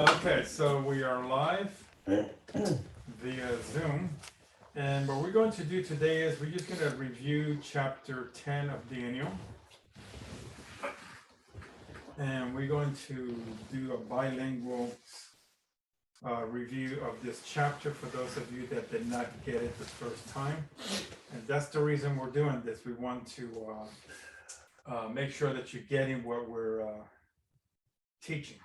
Okay, so we are live via Zoom. And what we're going to do today is we're just going to review chapter 10 of Daniel. And we're going to do a bilingual review of this chapter for those of you that did not get it the first time. And that's the reason we're doing this. We want to make sure that you're getting what we're teaching.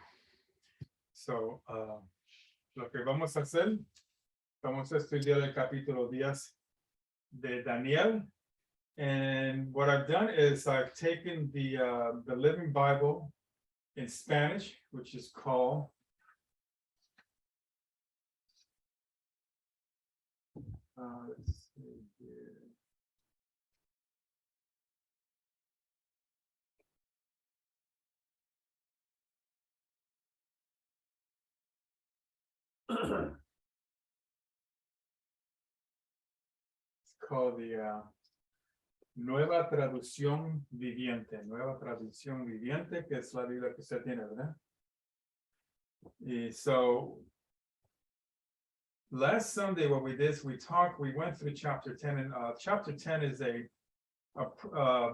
So, lo que vamos a hacer, vamos a estudiar el capítulo 10 de Daniel. And what I've done is I've taken the Living Bible in Spanish, which is called let's see here. It's called the Nueva Traducción Viviente, que es la Biblia que usted tiene, ¿verdad? Y so, last Sunday, what we did is we went through chapter 10, and chapter 10 is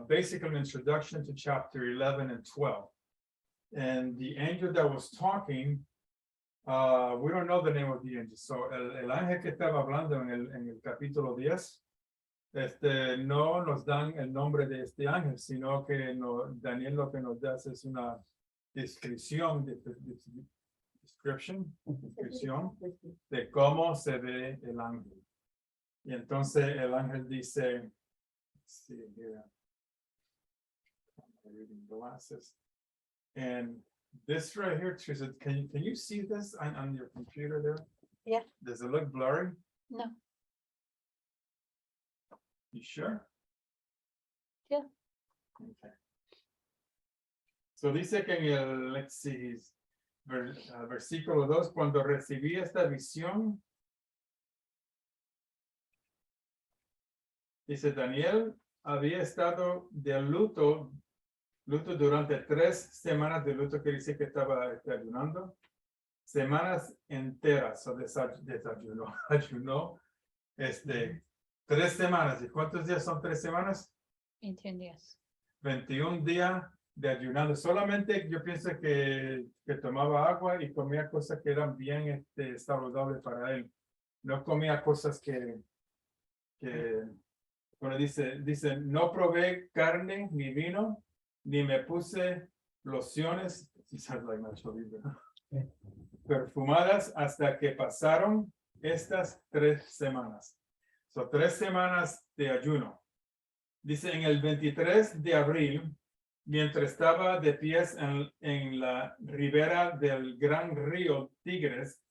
basically an introduction to chapter 11 and 12. And the angel that was talking, we don't know the name of the angel. So, el ángel que estaba hablando en el capítulo 10, no nos dan el nombre de este ángel, sino que Daniel lo que nos da es una descripción de cómo se ve el ángel. Y entonces el ángel dice, see here, I'm reading glasses, and this right here, Teresa, can you see this on your computer there? Yeah. Does it look blurry? No. You sure? Yeah. Okay. So dice que en el, let's see, versículo 2, cuando recibí esta visión, dice Daniel había estado de luto durante 3 semanas de luto, que dice que estaba ayunando, semanas enteras, o ayunó, 3 semanas. ¿Y cuántos días son 3 semanas? 21 días. 21 días de ayunando. Solamente yo pienso que tomaba agua y comía cosas que eran bien saludables para él. No comía cosas que bueno, dice, no probé carne ni vino, ni me puse lociones, perfumadas hasta que pasaron estas 3 semanas. Son 3 semanas de ayuno. Dice, en el 23 de abril, mientras estaba de pies en la ribera del gran río Tigres,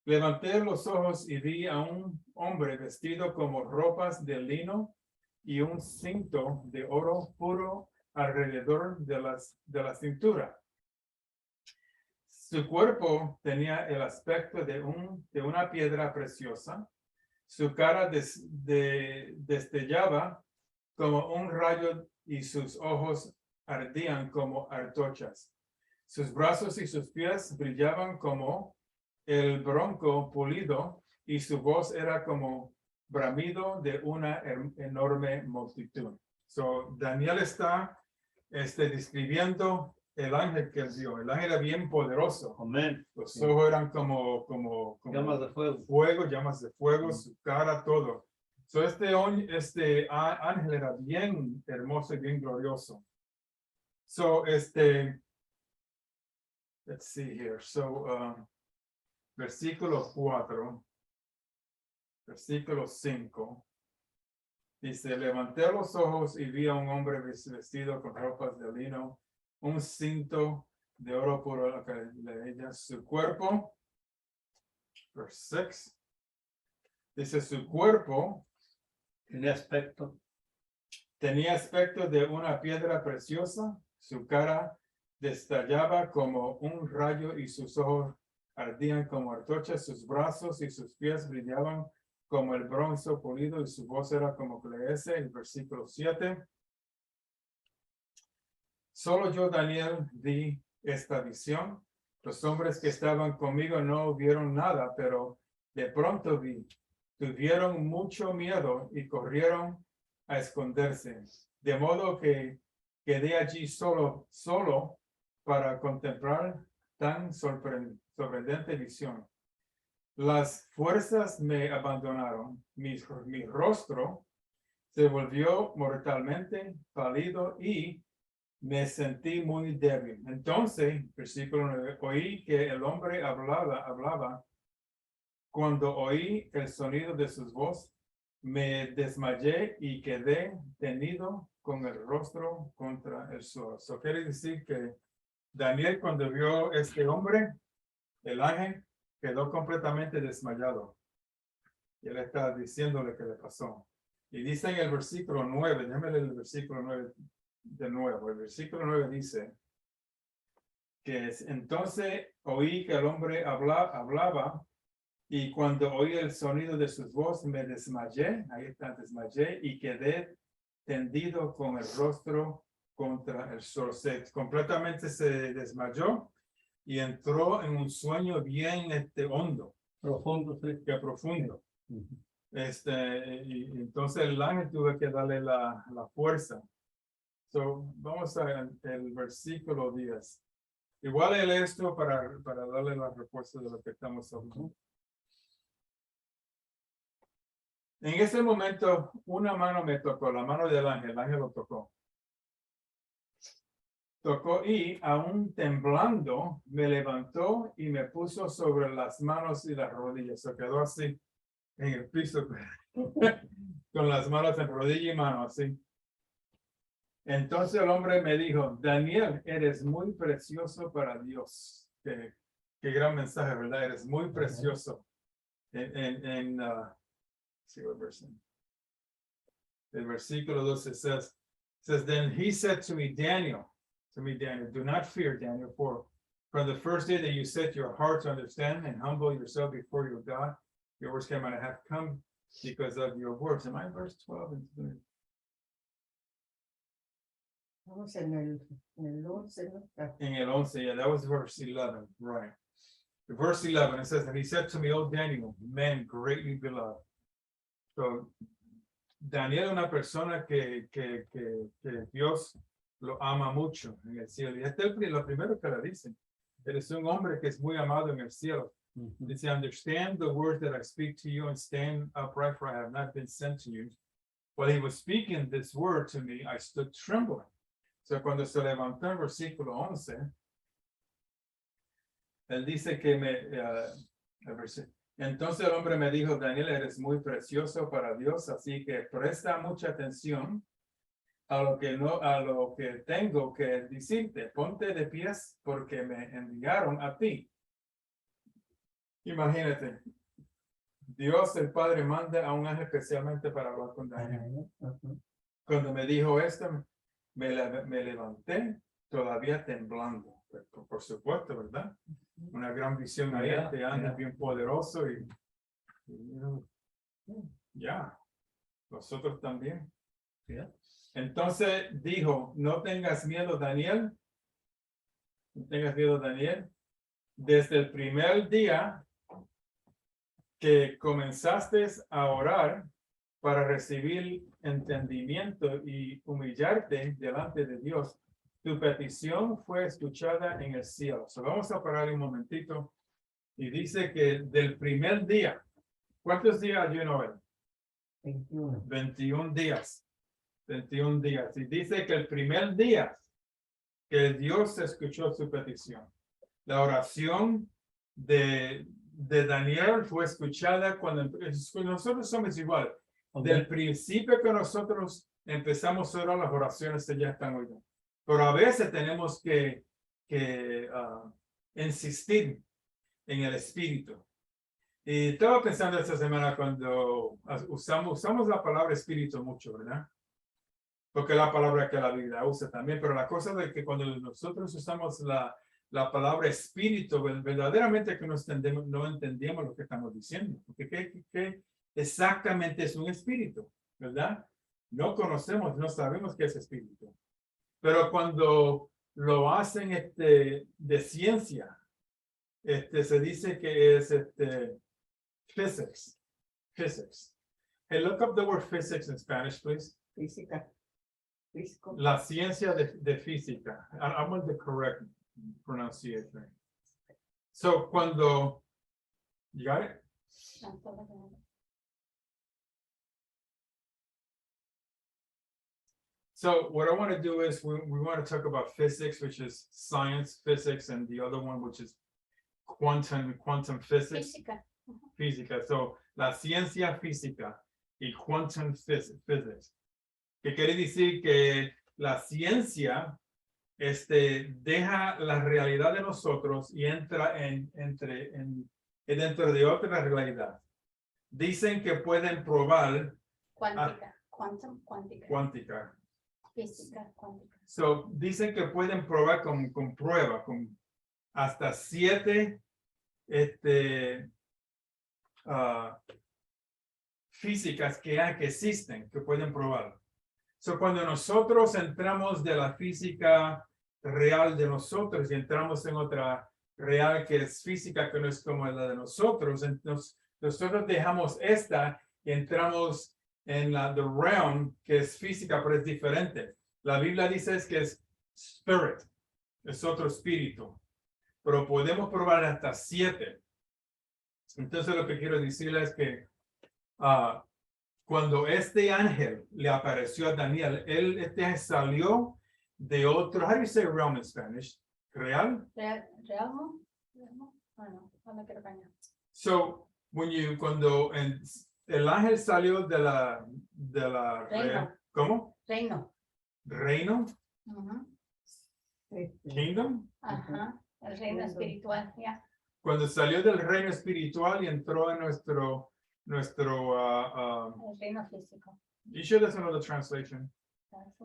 levanté los ojos y vi a un hombre vestido como ropas de lino y un cinto de oro puro alrededor de la cintura. Su cuerpo tenía el aspecto de una piedra preciosa. Su cara destellaba como un rayo y sus ojos ardían como antorchas. Sus brazos y sus pies brillaban como el bronco pulido y su voz era como bramido de una enorme multitud. So, Daniel está describiendo el ángel que él vio. El ángel era bien poderoso. Amén. Los ojos eran como Llamas de fuego. llamas de fuego, su cara, todo. So, ángel era bien hermoso y bien glorioso. So, let's see here. So, versículo 4, versículo 5. Dice, levanté los ojos y vi a un hombre vestido con ropas de lino, un cinto de oro puro, su cuerpo. Verse 6. Dice, su cuerpo Tiene aspecto. tenía aspecto de una piedra preciosa, su cara destallaba como un rayo y sus ojos ardían como antorchas, sus brazos y sus pies brillaban como el bronce pulido y su voz era como cleese. El versículo 7. Solo yo, Daniel, vi esta visión. Los hombres que estaban conmigo no vieron nada, pero de pronto vi. Tuvieron mucho miedo y corrieron a esconderse. De modo que quedé allí solo para contemplar tan sorprendente visión. Las fuerzas me abandonaron. Mi rostro se volvió mortalmente pálido y me sentí muy débil. Entonces, versículo 9, oí que el hombre hablaba. Cuando oí el sonido de sus voz, me desmayé y quedé tendido con el rostro contra el suelo. Eso quiere decir que Daniel, cuando vio este hombre, el ángel, quedó completamente desmayado. Y él está diciéndole qué le pasó. Y dice en el versículo 9, déjame leer el versículo 9 de nuevo. El versículo 9 dice que entonces oí que el hombre hablaba y cuando oí el sonido de sus voces me desmayé, ahí está, desmayé y quedé tendido con el rostro contra el sol. Completamente se desmayó y entró en un sueño bien hondo. Profundo, sí. Que profundo. Ujú. Y entonces el ángel tuvo que darle la fuerza. Vamos al versículo 10. Igual él esto para darle la respuesta de lo que estamos hablando. En ese momento, una mano me tocó, la mano del ángel, el ángel lo tocó. Tocó y, aún temblando, me levantó y me puso sobre las manos y las rodillas. Se quedó así, en el piso, con las manos en rodilla y mano, así. Entonces el hombre me dijo, Daniel, eres muy precioso para Dios. Qué gran mensaje, ¿verdad? Eres muy precioso. See what verse. El versículo 12 says, then he said to me, Daniel, do not fear, Daniel, for from the first day that you set your heart to understand and humble yourself before your God, your words came and I have come because of your words. Am I verse 12? Vamos en el 11, ¿no? In el 11, yeah, that was verse 11, right. Verse 11, it says, and he said to me, O Daniel, man greatly beloved. So, Daniel es una persona que Dios lo ama mucho en el cielo. Y este es lo primero que le dicen. Él es un hombre que es muy amado en el cielo. Ujú. Dice, understand the words that I speak to you and stand upright, for I have not been sent to you. While he was speaking this word to me, I stood trembling. So, cuando se levantó en versículo 11, él dice que entonces el hombre me dijo, Daniel, eres muy precioso para Dios, así que presta mucha atención a lo que tengo que decirte. Ponte de pies porque me enviaron a ti. Imagínate, Dios el Padre manda a un ángel especialmente para hablar con Daniel. Ujú. Cuando me dijo esto, me levanté todavía temblando. Por supuesto, ¿verdad? Una gran visión ahí, Ya, este ángel ya. bien poderoso y ya, nosotros también. Ya. Entonces dijo, no tengas miedo, Daniel. No tengas miedo, Daniel. Desde el primer día que comenzaste a orar para recibir entendimiento y humillarte delante de Dios, tu petición fue escuchada en el cielo. So, vamos a parar un momentito. Y dice que del primer día, ¿cuántos días ayuno él? 21. 21 días. 21 días. Y dice que el primer día que Dios escuchó su petición, la oración de Daniel fue escuchada cuando nosotros somos iguales. Ok. Del principio que nosotros empezamos a orar, las oraciones ya están oídas. Pero a veces tenemos que insistir en el espíritu. Y estaba pensando esta semana cuando usamos la palabra espíritu mucho, ¿verdad? Porque es la palabra que la Biblia usa también, pero la cosa es que cuando nosotros usamos la palabra espíritu, verdaderamente que no entendemos lo que estamos diciendo. Porque ¿qué exactamente es un espíritu? ¿Verdad? No conocemos, no sabemos qué es espíritu. Pero cuando lo hacen de ciencia, se dice que es physics. Hey, look up the word physics in Spanish, please. Física. Físico. La ciencia de física. I want the correct pronunciation. So, cuando, you got it? So what I want to do is we want to talk about physics, which is science, physics, and the other one, which is quantum physics, Física. física. So la ciencia física y quantum physics. Que quiere decir que la ciencia deja la realidad de nosotros y entra dentro de otra realidad. Dicen que pueden probar Cuántica. Quantum, cuántica. cuántica. Física, cuántica. So, dicen que pueden probar con prueba, con hasta 7 físicas que existen, que pueden probar. So, cuando nosotros entramos de la física real de nosotros y entramos en otra real que es física, que no es como la de nosotros, entonces nosotros dejamos esta y entramos en la the realm, que es física, pero es diferente. La Biblia dice que es spirit, es otro espíritu, pero podemos probar hasta 7. Entonces lo que quiero decirles es que cuando este ángel le apareció a Daniel, él salió de otro, how do you say realm in Spanish? ¿Real? ¿Realmo? Bueno, no me quiero cañar. So, cuando el ángel salió de la Reino. ¿cómo? Reino. Reino, Ujú. kingdom. Ajá. El reino Reino. espiritual, ya. Cuando salió del reino espiritual y entró en nuestro El reino físico. you sure there's another translation?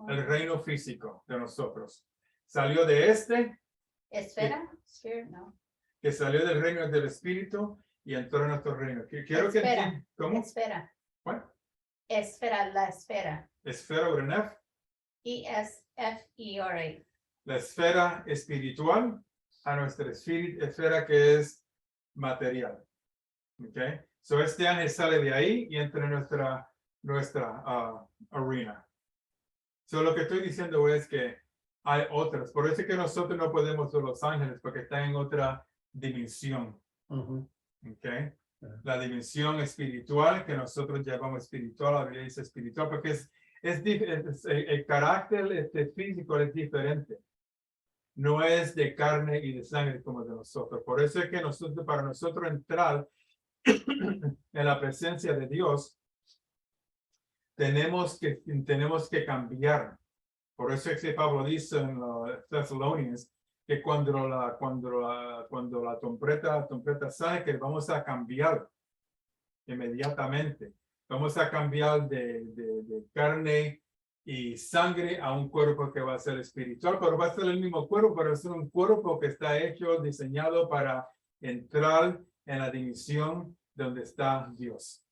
El reino físico de nosotros. Salió de Esfera. Sphere, no. que salió del reino del espíritu y entró en nuestro reino. Quiero que Esfera. entiendan, ¿cómo? Esfera. What? Esfera, la esfera. Esfera with an F. ESFERA. La esfera espiritual a nuestra esfera que es material. Okay. So este ángel sale de ahí y entra en nuestra arena. So lo que estoy diciendo es que hay otras. Por eso es que nosotros no podemos ser los ángeles, porque están en otra dimensión. Okay. La dimensión espiritual que nosotros llamamos espiritual, la Biblia dice espiritual, porque el carácter físico es diferente. No es de carne y de sangre como de nosotros. Por eso es que para nosotros entrar en la presencia de Dios, tenemos que cambiar. Por eso es que Pablo dice en los Thessalonians que cuando la trompeta sale, que vamos a cambiar inmediatamente. Vamos a cambiar de carne y sangre a un cuerpo que va a ser espiritual, pero va a ser el mismo cuerpo, pero es un cuerpo que está diseñado para entrar en la dimensión donde está Dios.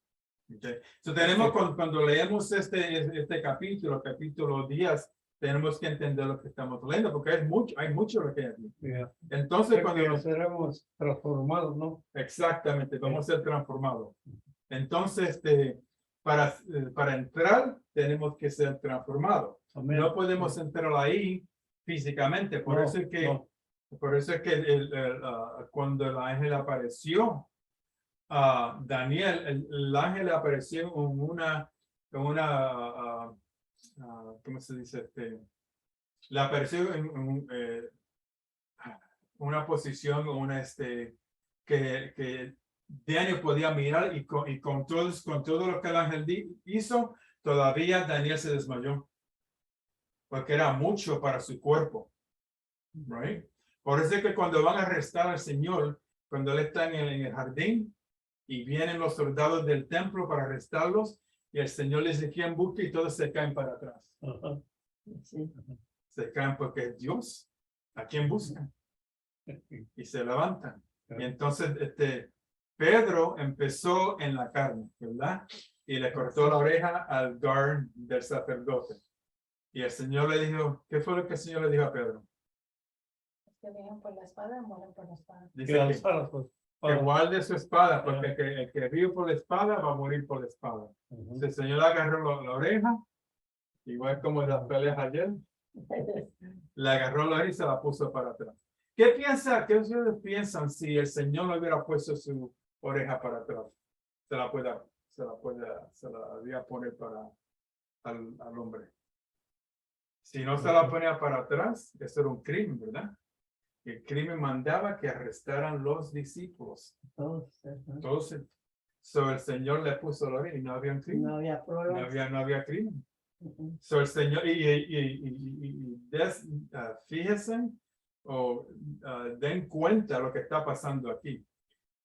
Okay. So tenemos, cuando leemos este capítulo 10, tenemos que entender lo que estamos leyendo, porque hay mucho lo que hay aquí. Yeah. Entonces, cuando seremos transformados, ¿no? exactamente, vamos a ser transformados. Entonces, para entrar, tenemos que ser transformados. Amén. No podemos entrar ahí físicamente. Por No, eso es que, no. cuando el ángel apareció a Daniel, el ángel apareció en una ¿cómo se dice? Le apareció en una posición, que Daniel podía mirar y con todo lo que el ángel hizo, todavía Daniel se desmayó. Porque era mucho para su cuerpo. Right? Por eso es que cuando van a arrestar al Señor, cuando él está en el jardín y vienen los soldados del templo para arrestarlos, y el Señor les dice quién busca y todos se caen para atrás. Ajá. Sí. Se caen porque es Dios. ¿A quién buscan? Y se levantan. Y entonces Pedro empezó en la carne, ¿verdad? Y le cortó la oreja al guard del sacerdote. Y el Señor le dijo, ¿qué fue lo que el Señor le dijo a Pedro? que viven por la espada mueren por la espada. Dice Que que, alzara su que espada. guarde su espada, porque el que vive por la espada va a morir por la espada. Ujú. El Señor le agarró la oreja, igual como en las peleas ayer, le agarró la oreja y se la puso para atrás. ¿Qué ustedes piensan si el Señor le hubiera puesto su oreja para atrás? Se la había poner al hombre. Si no se la ponía para atrás, eso era un crimen, ¿verdad? El crimen mandaba que arrestaran los discípulos. Todos, ajá. Entonces, el Señor le puso la oreja y no había un crimen. No había pruebas. No había crimen. Ujú. El Señor, fíjense o den cuenta lo que está pasando aquí.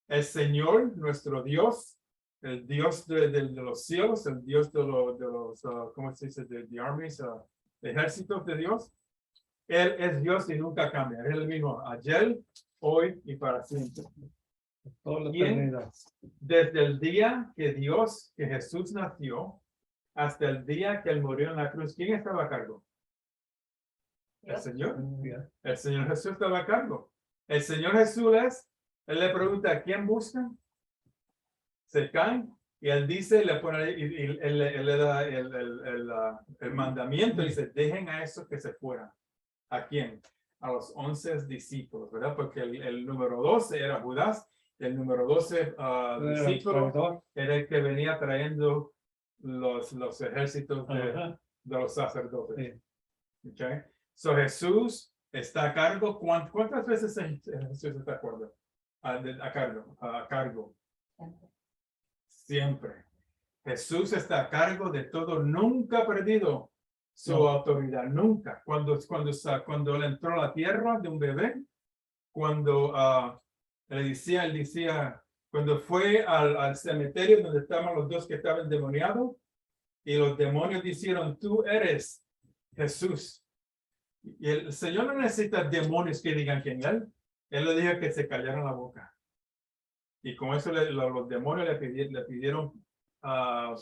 El Señor, nuestro Dios, el Dios de los cielos, el Dios de los ¿cómo se dice? De armies, ejércitos de Dios. Él es Dios y nunca cambia. Él es el mismo ayer, hoy y para siempre. Toda la ¿Quién? eternidad. Desde el día que Jesús nació, hasta el día que él murió en la cruz, ¿quién estaba a cargo? El Dios. Señor. Ya. El Señor Jesús estaba a cargo. El Señor Jesús él le pregunta, ¿a quién buscan? Se caen. Y él dice, le pone, y él le da el mandamiento, y dice, dejen a esos que se fueran. ¿A quién? A los 11 discípulos, ¿verdad? Porque el número 12 era Judas, el número 12 Era el discípulo traidor. era el que venía trayendo los ejércitos de Ajá. los sacerdotes. Sí. Okay. So Jesús está a cargo. ¿Cuántas veces Jesús está a cargo? A cargo. Siempre. Jesús está a cargo de todo. Nunca ha perdido su No. autoridad. Nunca. Cuando él entró a la tierra de un bebé, cuando él decía, cuando fue al cementerio donde estaban los dos que estaban endemoniados, y los demonios dijeron, tú eres Jesús. Y el Señor no necesita demonios que digan quién es él. Él le dijo que se callaran la boca. Y con eso los demonios le pidieron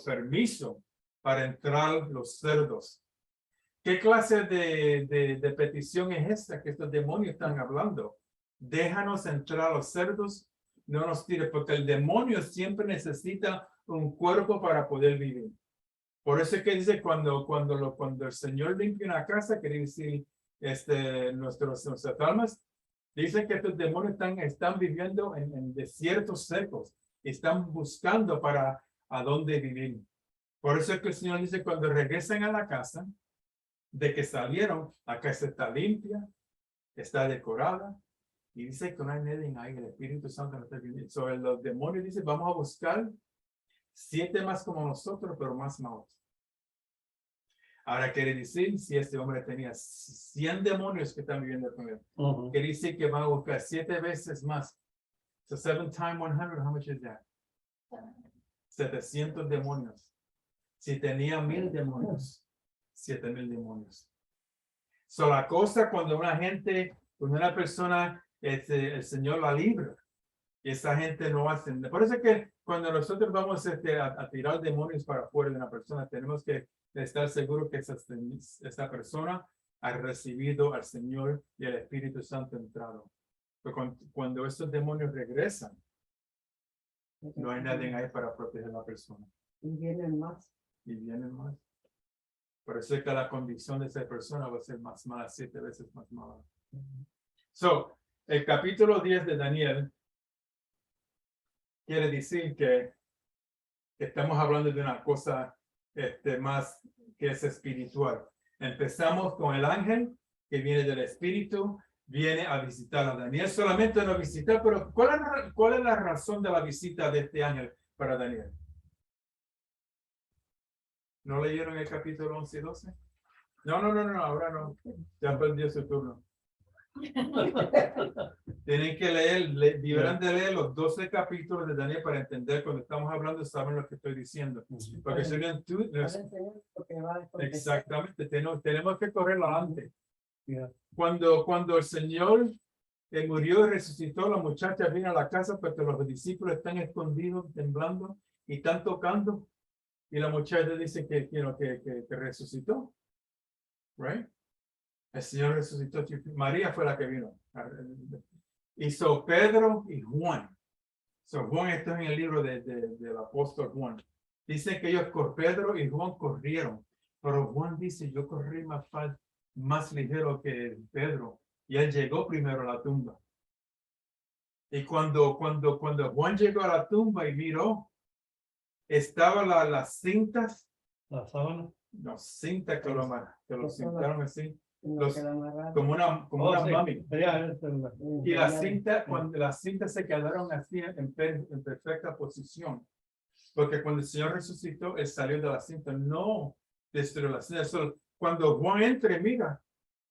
permiso para entrar los cerdos. ¿Qué clase de petición es esta que estos demonios están hablando? Déjanos entrar a los cerdos, no nos tires, porque el demonio siempre necesita un cuerpo para poder vivir. Por eso es que dice cuando el Señor limpia una casa, quiere decir nuestras almas, dice que estos demonios están viviendo en desiertos secos, están buscando a dónde vivir. Por eso es que el Señor dice cuando regresen a la casa, de que salieron, la casa está limpia, está decorada, y dice que no hay nadie ahí, el Espíritu Santo no está viviendo. Sobre los demonios dice, vamos a buscar 7 más como nosotros, pero más malos. Ahora quiere decir, si este hombre tenía 100 demonios que están viviendo con él, Ujú. quiere decir que van a buscar 7 veces más. So 7 times 100, how much is that? 700 demonios. Si tenía 1000 demonios, 7000 demonios. So la cosa cuando una persona, el Señor la libra, y esa gente no hace. Por eso es que cuando nosotros vamos a tirar demonios para afuera de una persona, tenemos que estar seguros que esa persona ha recibido al Señor y el Espíritu Santo entrado. Pero cuando estos demonios regresan, no hay nadie ahí para proteger a la persona. Y vienen más. Y vienen más. Por eso es que la condición de esa persona va a ser más mala, 7 veces más mala. So, el capítulo 10 de Daniel quiere decir que estamos hablando de una cosa más que es espiritual. Empezamos con el ángel que viene del espíritu, viene a visitar a Daniel, solamente no visitar, pero ¿cuál es la razón de la visita de este ángel para Daniel? ¿No leyeron el capítulo 11 y 12? No, ahora no. Ya perdió su turno. Tienen que deberán de leer los 12 capítulos de Daniel para entender cuando estamos hablando, saben lo que estoy diciendo. Porque serían exactamente, tenemos que correr adelante. Yeah. Cuando el Señor murió y resucitó, la muchacha vino a la casa porque los discípulos están escondidos, temblando y están tocando. Y la muchacha dice que resucitó. Right? El Señor resucitó. María fue la que vino. Hizo Pedro y Juan. So, Juan, esto es en el libro del apóstol Juan. Dice que Pedro y Juan corrieron, pero Juan dice, yo corrí más ligero que Pedro, y él llegó primero a la tumba. Y cuando Juan llegó a la tumba y miró, estaban las cintas, La sábana. las cintas que lo cintaron así, Los que la amarraron. como una Oh, sí. mami. Ya, esta es la- Y cuando las cintas se quedaron así en perfecta posición. Porque cuando el Señor resucitó, Él salió de la cinta, no destruyó la cinta. Cuando Juan entra, mira,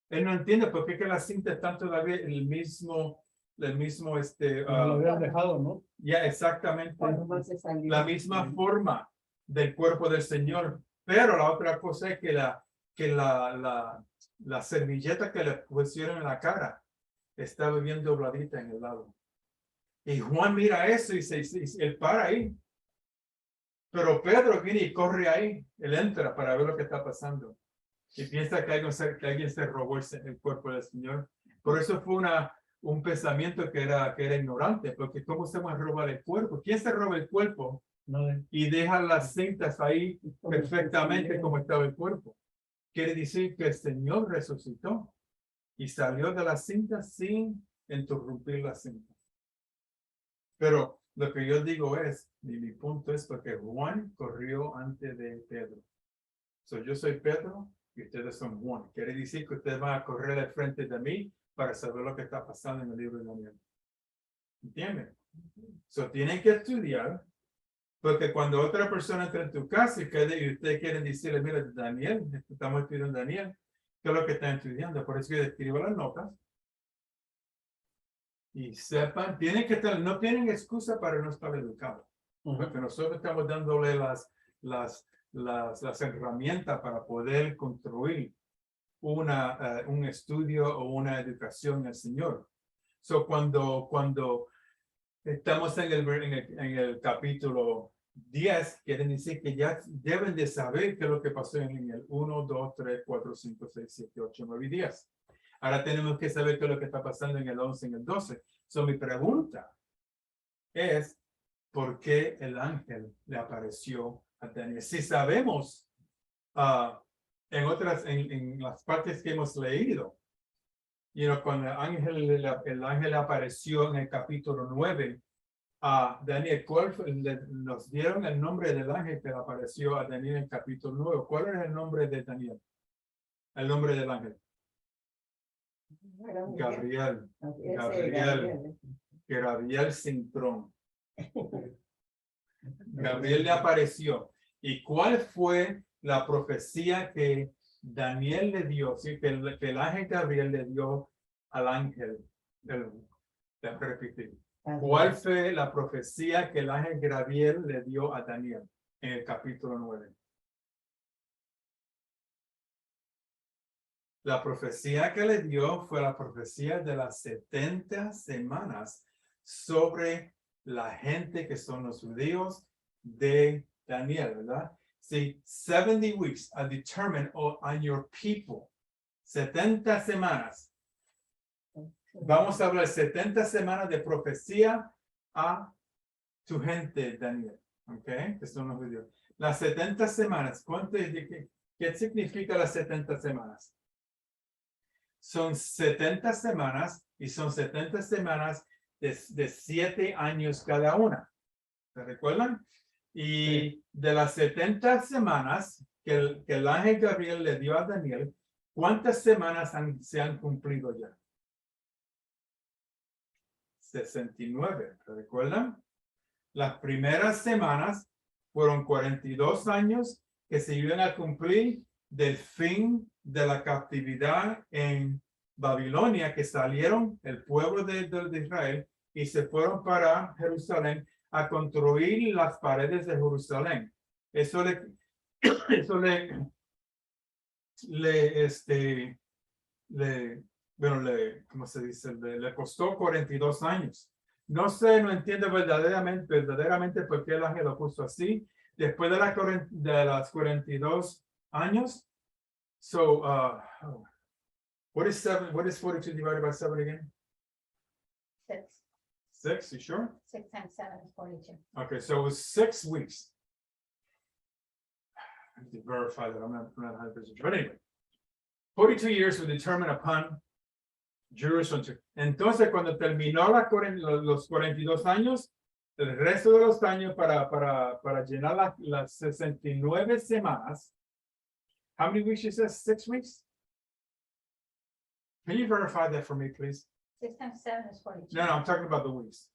él no entiende por qué que las cintas están todavía el mismo, Como lo habían dejado, ¿no? ya exactamente, Cuando más se salió. la misma forma del cuerpo del Señor. Pero la otra cosa es que la servilleta que le pusieron en la cara estaba bien dobladita en el lado. Y Juan mira eso y él para ahí. Pero Pedro viene y corre ahí. Él entra para ver lo que está pasando. Y piensa que alguien se robó el cuerpo del Señor. Por eso fue un pensamiento que era ignorante. Porque ¿cómo se va a robar el cuerpo? ¿Quién se roba el cuerpo? No, Y deja las cintas ahí perfectamente como estaba el cuerpo. Quiere decir que el Señor resucitó y salió de las cintas sin interrumpir las cintas. Pero lo que yo digo es, y mi punto es porque Juan corrió antes de Pedro. Yo soy Pedro y ustedes son Juan. Quiere decir que ustedes van a correr al frente de mí para saber lo que está pasando en el libro de Daniel. ¿Entienden? Tienen que estudiar, porque cuando otra persona entra en tu casa y ustedes quieren decirle, mira, Daniel, estamos estudiando Daniel, ¿qué es lo que están estudiando? Por eso yo escribo las notas. Y sepan, no tienen excusa para no estar educados. Porque nosotros estamos dándole las herramientas para poder construir un estudio o una educación al Señor. Cuando estamos en el capítulo 10, quieren decir que ya deben de saber qué es lo que pasó en el 1, 2, 3, 4, 5, 6, 7, 8, 9 y 10. Ahora tenemos que saber qué es lo que está pasando en el 11 y en el 12. Mi pregunta es, ¿por qué el ángel le apareció a Daniel? Si sabemos en las partes que hemos leído, cuando el ángel apareció en el capítulo 9 a Daniel, nos dieron el nombre del ángel que le apareció a Daniel en el capítulo 9. ¿Cuál es el nombre de Daniel? El nombre del ángel. Gabriel. Gabriel Sintrón. Gabriel le apareció. ¿Y cuál fue la profecía que Daniel le dio? Sí, que el ángel Gabriel le dio al ángel. Déjame repetir. ¿Cuál fue la profecía que el ángel Gabriel le dio a Daniel en el capítulo 9? La profecía que le dio fue la profecía de las 70 semanas sobre la gente que son los judíos de Daniel, ¿verdad? Sí, 70 weeks are determined on your people. 70 semanas. Vamos a hablar 70 semanas de profecía a tu gente, Daniel. ¿Ok? Que son los judíos. Las 70 semanas, ¿qué significa las 70 semanas? Son 70 semanas y son 70 semanas de 7 años cada una. ¿Se recuerdan? Y de las 70 semanas que el ángel Gabriel le dio a Daniel, ¿cuántas semanas se han cumplido ya? 69. ¿Se recuerdan? Las primeras semanas fueron 42 años que se iban a cumplir del fin de la captividad en Babilonia, que salieron el pueblo de Israel y se fueron para Jerusalén a construir las paredes de Jerusalén. Eso ¿cómo se dice? Le costó 42 años. No entiendo verdaderamente por qué el ángel lo puso así. Después de las 42 años, what is 42 divided by 7 again? 6. 6, you sure? 6 times 7 is 42. Okay, so it was 6 weeks. I have to verify that I'm not 100% sure. But anyway, 42 years were determined upon Jerusalem. Entonces, cuando terminó los 42 años, el resto de los años para llenar las 69 semanas. How many weeks you said? 6 weeks? Can you verify that for me, please? 6 times 7 is 42. No, I'm talking about the weeks.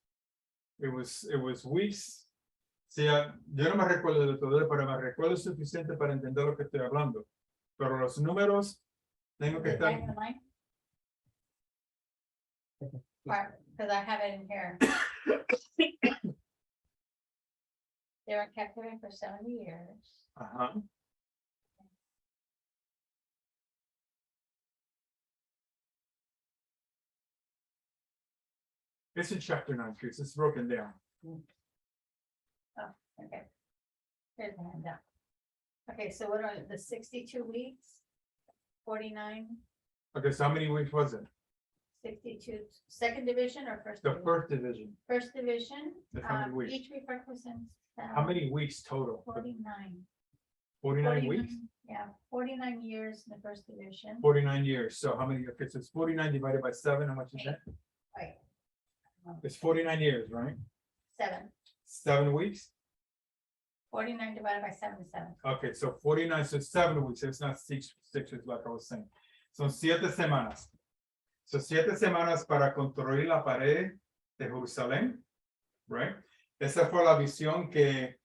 It was weeks. Sí, yo no me recuerdo de todo, pero me recuerdo suficiente para entender lo que estoy hablando. Pero los números tengo que Is it estar. right in line? Because I have it in here. They were in captivity for 70 years. Ajá. It's in chapter 9, please. It's broken down. Okay. Here's the handout. Okay, so what are the 62 weeks? 49, Okay, so how many weeks was it? 62, second division or first? The division? first division. First division, That's how many weeks? each week represents. How many weeks total? 49. 49 weeks? Yeah, 49 years in the first division. 49 years. So how many? Okay, so it's 49 divided by 7. How much is that? Right. It's 49 years, right? 7. 7 weeks? 49 divided by 7 is 7. Okay, so 49, so 7 weeks. It's not 6 weeks like I was saying. Son 7 semanas. So 7 semanas para construir la pared de Jerusalén, right? Esa fue la visión que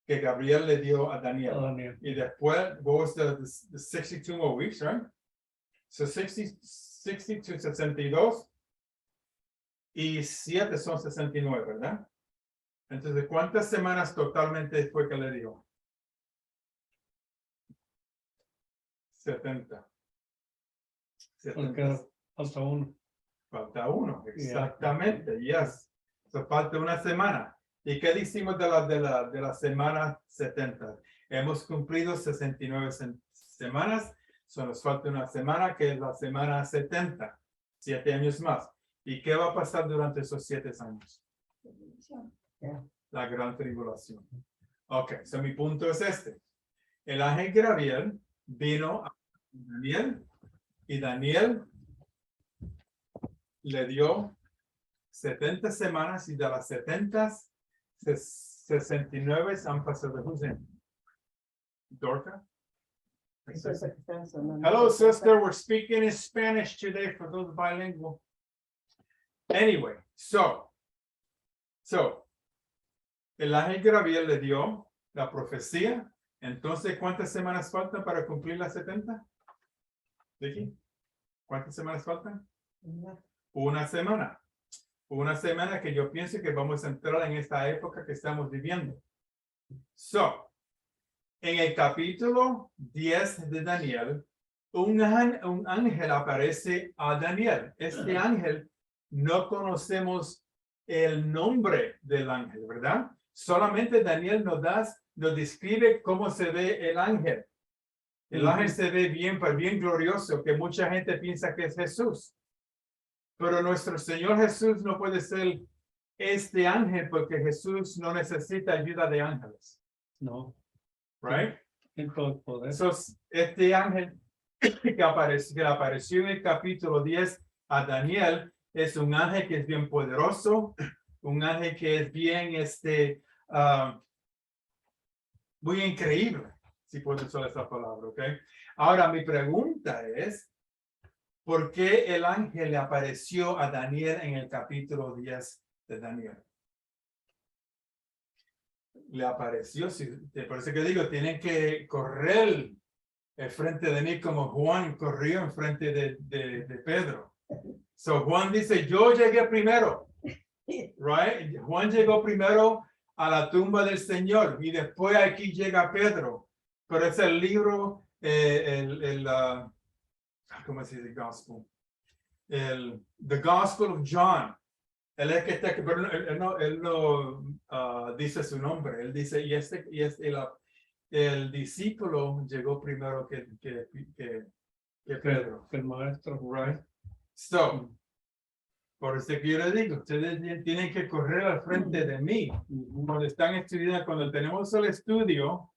Gabriel le dio a Daniel. Daniel. Y después, what was the 62 more weeks, right? So 60 to 62 y 7 son 69, ¿verdad? Entonces, ¿cuántas semanas totalmente fue que le dio? 70. Porque falta uno. Falta uno, exactamente, yes. So, falta una semana. ¿Y qué decimos de la semana 70? Hemos cumplido 69 semanas, so nos falta una semana que es la semana 70, 7 años más. ¿Y qué va a pasar durante esos 7 años? La gran tribulación. Ok, so mi punto es este. El ángel Gabriel vino a Daniel y Daniel le dio 70 semanas y de las 70, 69 han pasado. Who's in? Dorca? Hello, sister. We're speaking in Spanish today for those bilingual. Anyway, so el ángel Gabriel le dio la profecía. Entonces, ¿cuántas semanas faltan para cumplir las 70? Vicky, ¿cuántas semanas faltan? Una semana. Una semana que yo pienso que vamos a entrar en esta época que estamos viviendo. So, en el capítulo 10 de Daniel, un ángel aparece a Daniel. Este ángel no conocemos el nombre del ángel, ¿verdad? Solamente Daniel nos describe cómo se ve el ángel. El ángel se ve bien glorioso, que mucha gente piensa que es Jesús. Pero nuestro Señor Jesús no puede ser este ángel porque Jesús no necesita ayuda de ángeles. No. Right? En todo el poder. So, este ángel que apareció en el capítulo 10 a Daniel es un ángel que es bien poderoso, un ángel que es bien, muy increíble, si puedo usar esa palabra, ¿ok? Ahora, mi pregunta es, ¿por qué el ángel le apareció a Daniel en el capítulo 10 de Daniel? Le apareció, por eso que digo, tienen que correr frente de mí como Juan corrió en frente de Pedro. So Juan dice, yo llegué primero, right? Juan llegó primero a la tumba del Señor y después aquí llega Pedro. Pero es el libro, ¿cómo se dice gospel? The Gospel of John. Él es que está aquí, pero él no dice su nombre. Él dice, el discípulo llegó primero que Pedro. El maestro. Right? So, Por eso que yo les digo, ustedes tienen que correr al frente de mí. Cuando están estudiando, cuando tenemos el estudio,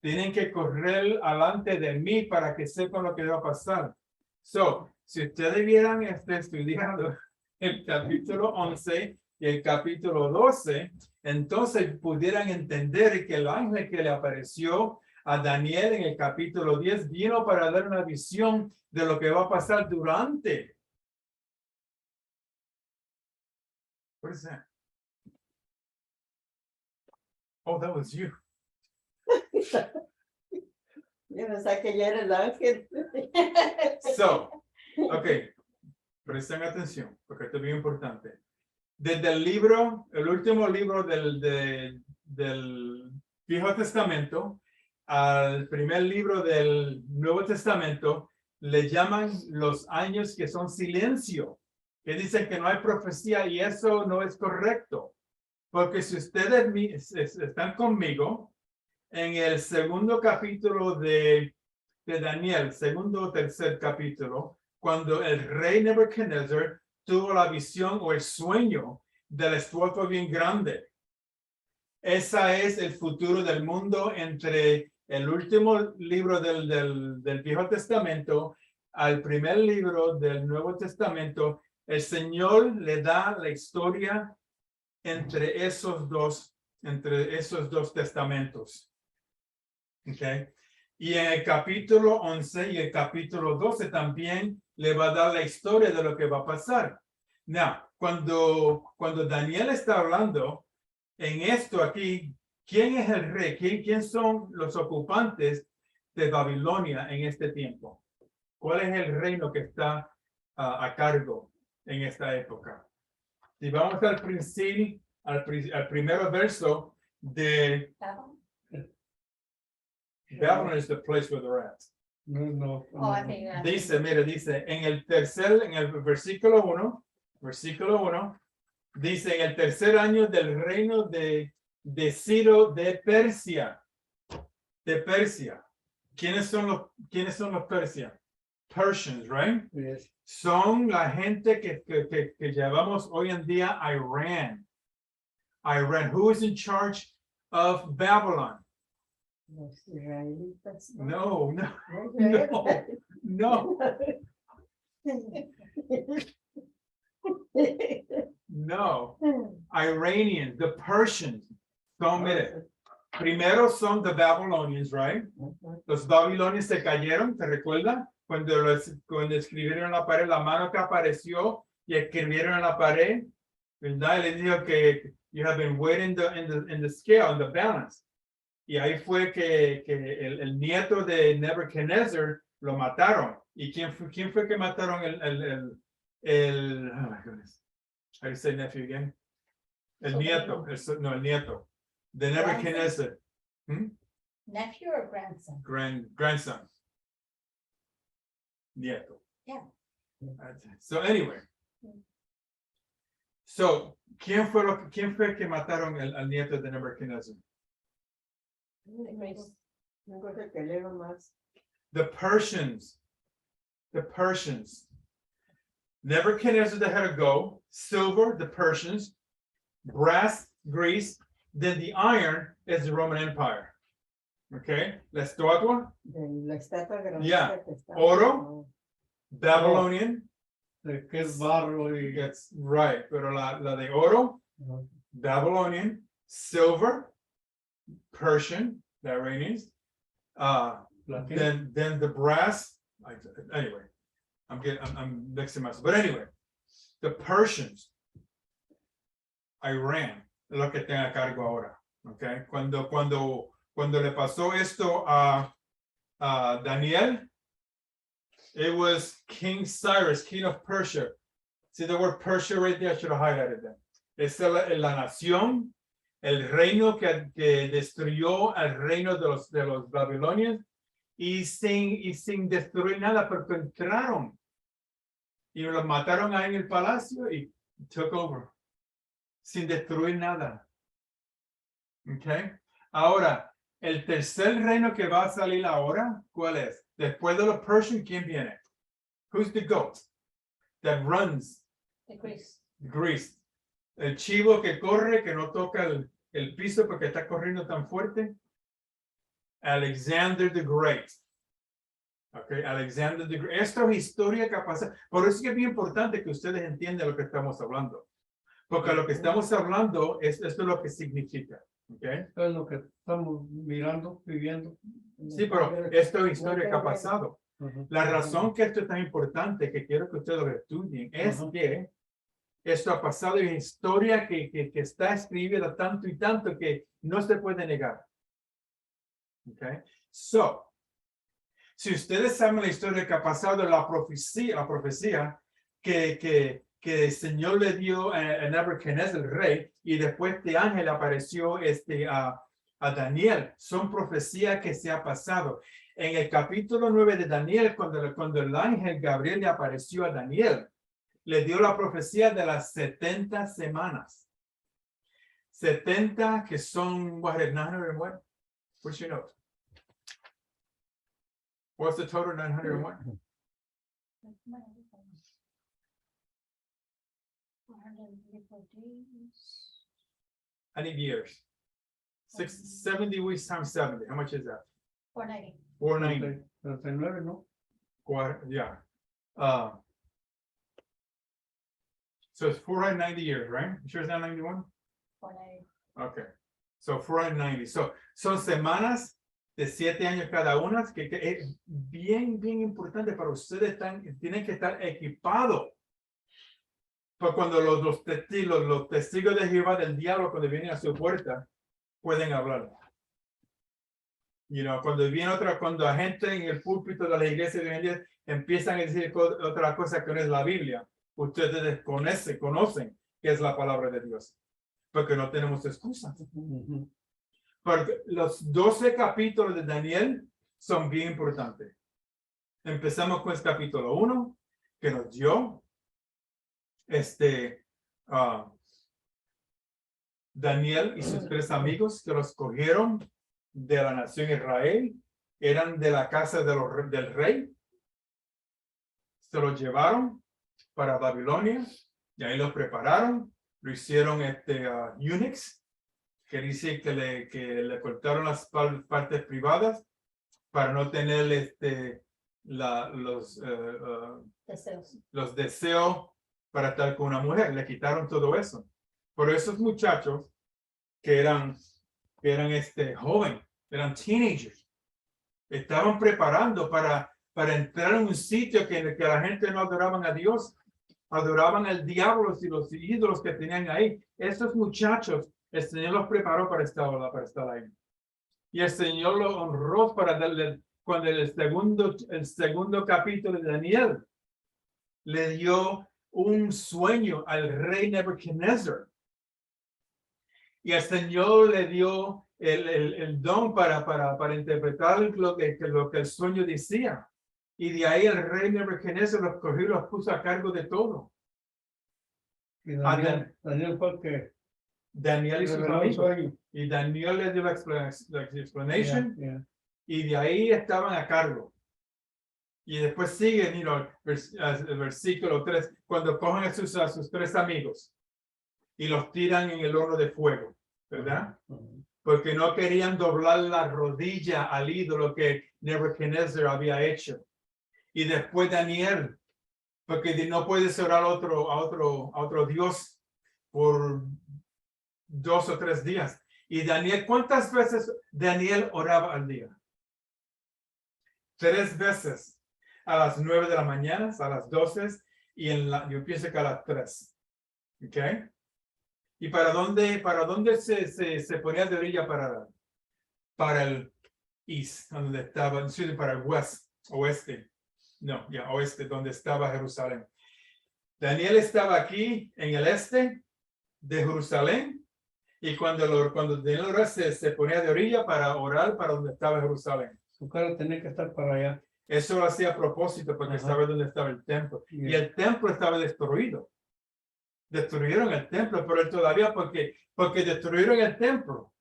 tienen que correr alante de mí para que sepan lo que va a pasar. So, si ustedes vieran estudiando el capítulo 11 y el capítulo 12, entonces pudieran entender que el ángel que le apareció a Daniel en el capítulo 10 vino para dar una visión de lo que va a pasar durante. What is that? Oh, that was you. Yo pensaba que ya era el ángel. So, okay, presten atención, porque esto es bien importante. Desde el libro, el último libro del Viejo Testamento al primer libro del Nuevo Testamento, le llaman los años que son silencio, que dicen que no hay profecía, y eso no es correcto. Porque si ustedes están conmigo, en el segundo capítulo de Daniel, segundo o tercer capítulo, cuando el rey Nebuchadnezzar tuvo la visión o el sueño de la estatua bien grande. Ese es el futuro del mundo entre el último libro del Viejo Testamento al primer libro del Nuevo Testamento. El Señor le da la historia entre esos dos testamentos. Okay. Y en el capítulo 11 y el capítulo 12 también le va a dar la historia de lo que va a pasar. Now, cuando Daniel está hablando en esto aquí, ¿quién es el rey? ¿Quién son los ocupantes de Babilonia en este tiempo? ¿Cuál es el reino que está a cargo en esta época? Si vamos al principio, al primer verso de Babylon is the place where they're at. No. Oh, I think that's- Dice, en el versículo 1, dice, en el tercer año del reino de Ciro de Persia. De Persia. ¿Quiénes son los Persia? Persians, right? Yes. Son la gente que llamamos hoy en día Iran. Iran. Who is in charge of Babylon? Los israelitas. No. No. Iranians, the Persians. Son, mire, primero son the Babylonians, right? Los babilonios se cayeron, ¿te recuerda? Cuando escribieron en la pared, la mano que apareció y escribieron en la pared, ¿verdad? Y les dijo que you have been weighing in the scale, in the balance. Y ahí fue que el nieto de Nebuchadnezzar lo mataron. ¿Y quién fue que mataron oh my goodness. How do you say nephew again? El nieto, el nieto de Nebuchadnezzar. Nephew or grandson? Grandson. Nieto. Yeah. So anyway. So, ¿quién fue que mataron al nieto de Nebuchadnezzar? Una cosa que leo más. The Persians. The Persians. Nebuchadnezzar they had to go. Silver, the Persians. Brass, Greece. Then the iron is the Roman Empire. Okay, la estatua, La estatua grande. Yeah. Oro. Babylonian. De que es barro y That's right. Pero la de oro, Babylonian. Silver, Persian, the Iranians. platino. Then the brass. Anyway, I'm mixing myself. But anyway, the Persians, Iran, es lo que tenga cargo ahora. Okay, cuando le pasó esto a Daniel, it was King Cyrus, king of Persia. See the word Persia right there? I should have highlighted that. Es la nación, el reino que destruyó al reino de los babilonios y sin destruir nada, porque entraron y los mataron ahí en el palacio y took over sin destruir nada. Okay. Ahora, el tercer reino que va a salir ahora, ¿cuál es? Después de los Persians, ¿quién viene? Who's the goat that runs Decrease. Grease. El chivo que corre, que no toca el piso porque está corriendo tan fuerte. Alexander the Great. Okay, Alexander the Great. Esto es historia que pasa. Por eso es que es bien importante que ustedes entiendan lo que estamos hablando. Porque lo que estamos hablando esto es lo que significa. Okay. Es lo que estamos mirando, viviendo. Sí, pero esto es historia que ha pasado. Ujú. La razón que esto es tan importante, que quiero que ustedes lo estudien, es que esto ha pasado en historia que está escribida tanto y tanto que no se puede negar. Okay. So, si ustedes saben la historia que ha pasado, la profecía que el Señor le dio a Nebuchadnezzar, el rey, y después de ángel apareció a Daniel, son profecías que se ha pasado. En el capítulo 9 de Daniel, cuando el ángel Gabriel le apareció a Daniel, le dio la profecía de las 70 semanas. 70 que son, what, 900 and what? What's your note? What's the total 900 and what? 434 days. I need years. 70 weeks times 70. How much is that? 490. 490. 39, ¿no? Yeah. So it's 490 years, right? You sure it's not 91? 490. Okay. So 490. So son semanas de 7 años cada una, que es bien importante para ustedes. Tienen que estar equipados. Pues cuando los testigos de Jehová del diablo, cuando vienen a su puerta, pueden hablar. Cuando viene cuando la gente en el púlpito de la iglesia de hoy en día empiezan a decir otra cosa que no es la Biblia, ustedes conocen que es la palabra de Dios, porque no tenemos excusas. Ujú. Porque los 12 capítulos de Daniel son bien importantes. Empezamos con el capítulo 1, que nos dio Daniel y sus 3 amigos que los cogieron de la nación Israel, eran de la casa del rey, se los llevaron para Babilonia y ahí los prepararon, lo hicieron eunuchs, que dice que le cortaron las partes privadas para no tener Deseos. los deseos para estar con una mujer, le quitaron todo eso. Por esos muchachos que eran jóvenes, eran teenagers, estaban preparando para entrar en un sitio que la gente no adoraban a Dios, adoraban al diablo y los ídolos que tenían ahí. Estos muchachos, el Señor los preparó para estar ahí. Y el Señor los honró para darle, cuando el segundo capítulo de Daniel le dio un sueño al rey Nebuchadnezzar. Y el Señor le dio el don para interpretar lo que el sueño decía. Y de ahí el rey Nebuchadnezzar los cogió y los puso a cargo de todo. Y Daniel fue el que Daniel y sus reveló el amigos. sueño. Y Daniel le dio la explanation. Yeah. Y de ahí estaban a cargo. Y después sigue el versículo 3, cuando cogen a sus 3 amigos y los tiran en el horno de fuego, ¿verdad? Ujú. Porque no querían doblar la rodilla al ídolo que Nebuchadnezzar había hecho. Y después Daniel, porque no puedes orar a otro Dios por 2 o 3 días. Y Daniel, ¿cuántas veces Daniel oraba al día? 3 veces. A las 9 de la mañana, a las 12 y yo pienso que a las 3. ¿Ok? ¿Y para dónde se ponía de orilla para el east, donde estaba, para el oeste? No, oeste, donde estaba Jerusalén. Daniel estaba aquí en el este de Jerusalén y cuando Daniel oraba se ponía de orilla para orar para donde estaba Jerusalén. Su cara tenía que estar para allá. Eso lo hacía a propósito porque Ajá. estaba donde estaba el templo. Yeah. Y el templo estaba destruido. Destruyeron el templo, pero todavía porque destruyeron el templo.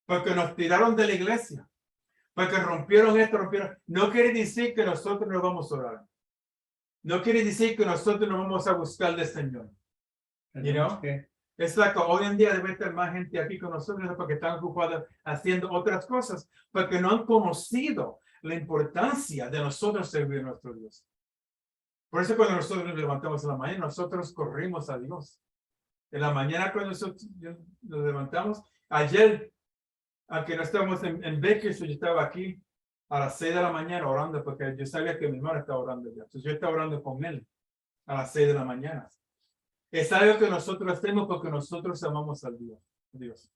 Porque nos tiraron de la iglesia. Porque rompieron esto, No quiere decir que nosotros no vamos a orar. No quiere decir que nosotros no vamos a buscar al Señor. Tenemos know? que- Exacto, hoy en día debe estar más gente aquí con nosotros porque están ocupados haciendo otras cosas, porque no han conocido la importancia de nosotros servir a nuestro Dios. Por eso cuando nosotros nos levantamos en la mañana, nosotros corrimos a Dios. En la mañana cuando nosotros nos levantamos, ayer, aunque no estábamos en Bakersfield, yo estaba aquí a las 6 de la mañana orando, porque yo sabía que mi hermano estaba orando ya. Entonces yo estaba orando con él a las 6 de la mañana. Es algo que nosotros hacemos porque nosotros amamos a Dios.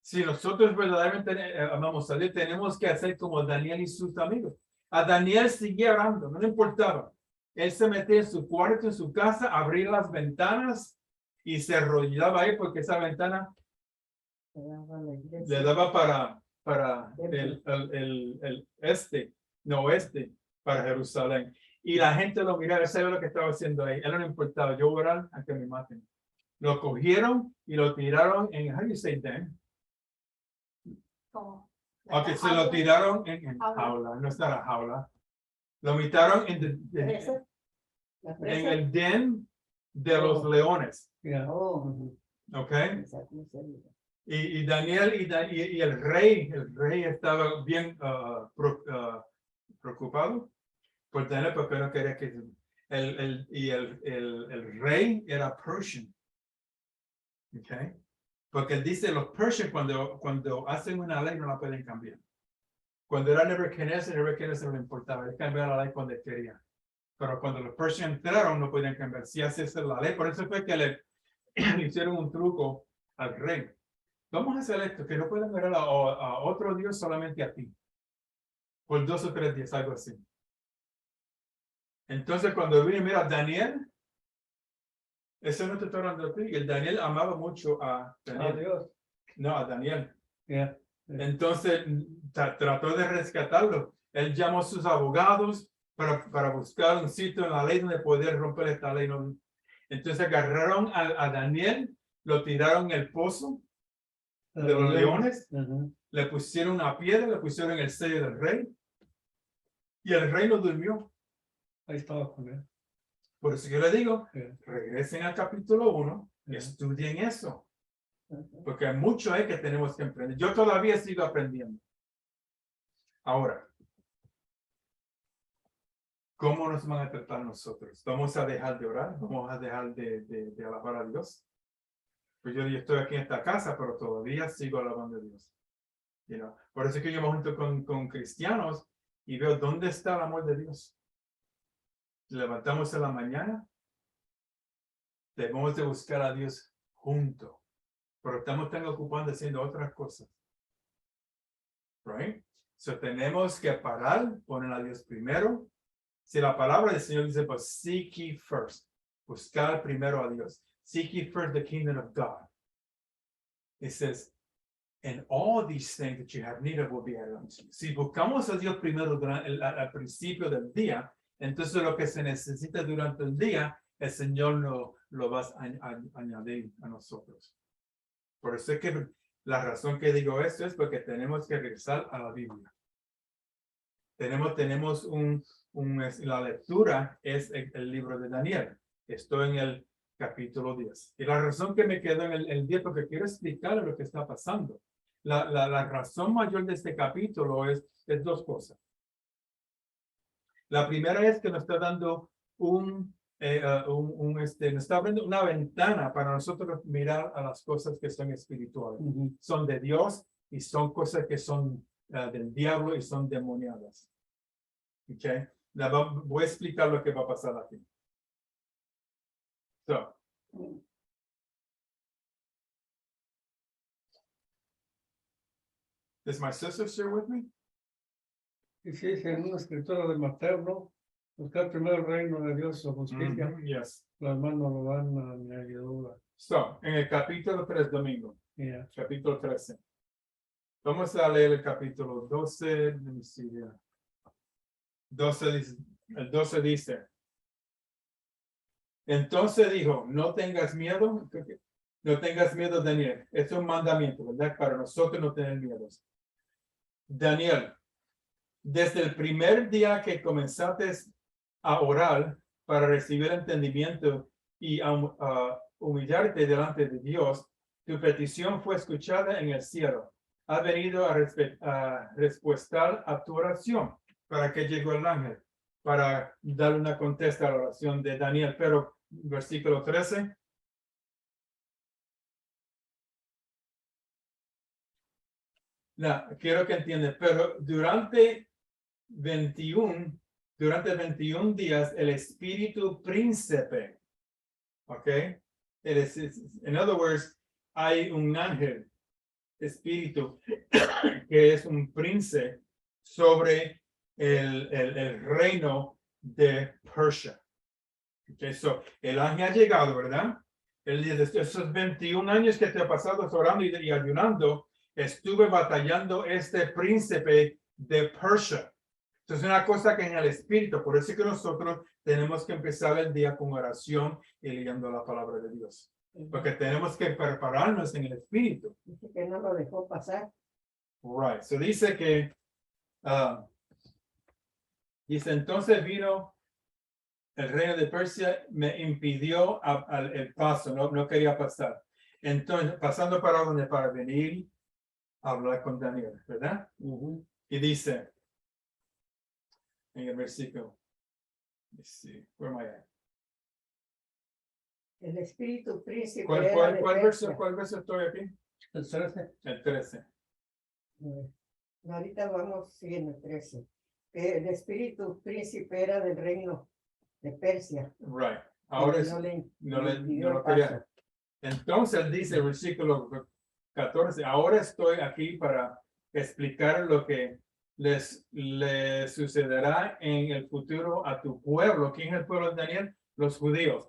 Si nosotros verdaderamente amamos a Dios, tenemos que hacer como Daniel y sus amigos. A Daniel seguía orando, no le importaba. Él se metía en su cuarto, en su casa, abría las ventanas y se arrollaba ahí porque esa ventana le daba para el oeste, para Jerusalén. Y la gente lo miraba, sabía lo que estaba haciendo ahí. Él no le importaba, yo voy a orar a que me maten. Lo cogieron y lo tiraron en, how do you say them? Como. Ok, se lo tiraron en jaula, no está la jaula. Lo metieron en el den de los leones. Yeah. Oh, Ok. exacto, no sé. Y Daniel y el rey estaba bien preocupado por Daniel porque no quería que el rey era Persian. Okay. Porque él dice los Persian cuando hacen una ley no la pueden cambiar. Cuando era Nebuchadnezzar no le importaba, él cambiaba la ley cuando él quería. Pero cuando los Persian entraron no podían cambiar. Si hace la ley, por eso fue que le hicieron un truco al rey. Vamos a hacer esto, que no pueden ver a otro Dios solamente a ti. Por 2 o 3 días, algo así. Entonces cuando vine, mira, Daniel, eso no te está hablando a ti. Y el Daniel amaba mucho a Daniel. Dios. No, a Daniel. Yeah. Entonces trató de rescatarlo. Él llamó a sus abogados para buscar un sitio en la ley donde poder romper esta ley. Entonces agarraron a Daniel, lo tiraron en el pozo de los leones, le pusieron una piedra, le pusieron el sello del rey y el rey no durmió. Ahí estaba con él. Por eso yo le digo, Yeah. regresen al capítulo 1, Yeah. estudien eso, porque hay mucho que tenemos que aprender. Yo todavía sigo aprendiendo. Ahora, ¿cómo nos van a tratar nosotros? ¿Vamos a dejar de orar? ¿Vamos a dejar de alabar a Dios? Pues yo estoy aquí en esta casa, pero todavía sigo alabando a Dios. You know? Por eso es que yo me junto con cristianos y veo dónde está el amor de Dios. Levantamos en la mañana, debemos de buscar a Dios juntos, pero estamos tan ocupados haciendo otras cosas. Right? So tenemos que parar, poner a Dios primero. Si la palabra del Señor dice, pues seek ye first, buscar primero a Dios. Seek ye first the kingdom of God. It says, and all these things that you have need of will be added unto you. Si buscamos a Dios primero al principio del día, entonces lo que se necesita durante el día, el Señor lo va a añadir a nosotros. Por eso es que la razón que digo esto es porque tenemos que regresar a la Biblia. Tenemos la lectura es el libro de Daniel. Estoy en el capítulo 10. Y la razón que me quedo en el 10 porque quiero explicar lo que está pasando. La razón mayor de este capítulo es 2 cosas. La primera es que nos está dando nos está abriendo una ventana para nosotros mirar a las cosas que son espirituales. Son de Dios y son cosas que son del diablo y son demoniadas. Okay. Voy a explicar lo que va a pasar aquí. So, is my sister still with me? Y si es en una escritura de Mateo, ¿no? Buscar primero el reino de Dios y su justicia, Yes. las manos lo van a añadidura. So, en el capítulo 3, domingo, Yeah. capítulo 13. Vamos a leer el capítulo 12. Let me see here. 12 dice, el 12 dice. Entonces dijo, no tengas miedo, Daniel. Es un mandamiento, ¿verdad? Para nosotros no tener miedos. Daniel, desde el primer día que comenzaste a orar para recibir entendimiento y humillarte delante de Dios, tu petición fue escuchada en el cielo. Ha venido a respuestar a tu oración. ¿Para qué llegó el ángel? Para dar una contesta a la oración de Daniel. Pero, versículo 13. No, quiero que entiendan, pero durante 21 días, el espíritu príncipe, ¿ok? In other words, hay un ángel, espíritu, que es un príncipe sobre el reino de Persia. Okay, so, el ángel ha llegado, ¿verdad? Él dice, esos 21 años que te ha pasado orando y ayunando, estuve batallando este príncipe de Persia. Entonces, es una cosa que en el espíritu, por eso es que nosotros tenemos que empezar el día con oración y leyendo la palabra de Dios. Porque tenemos que prepararnos en el espíritu. Dice que no lo dejó pasar. Right. So dice que, dice, entonces vino el reino de Persia, me impidió el paso, no quería pasar. Entonces, pasando para donde, para venir a hablar con Daniel, ¿verdad? Y dice, en el versículo, let's see, where am I at? El espíritu príncipe. ¿Cuál era de verso Persia. estoy aquí? El 13. El 13. Ahorita vamos, sí, en el 13. Que el espíritu príncipe era del reino de Persia. Right. Ahora Y es, no le impidió no lo el quería. paso. Entonces dice el versículo 14, ahora estoy aquí para explicar lo que le sucederá en el futuro a tu pueblo. ¿Quién es el pueblo de Daniel? Los judíos.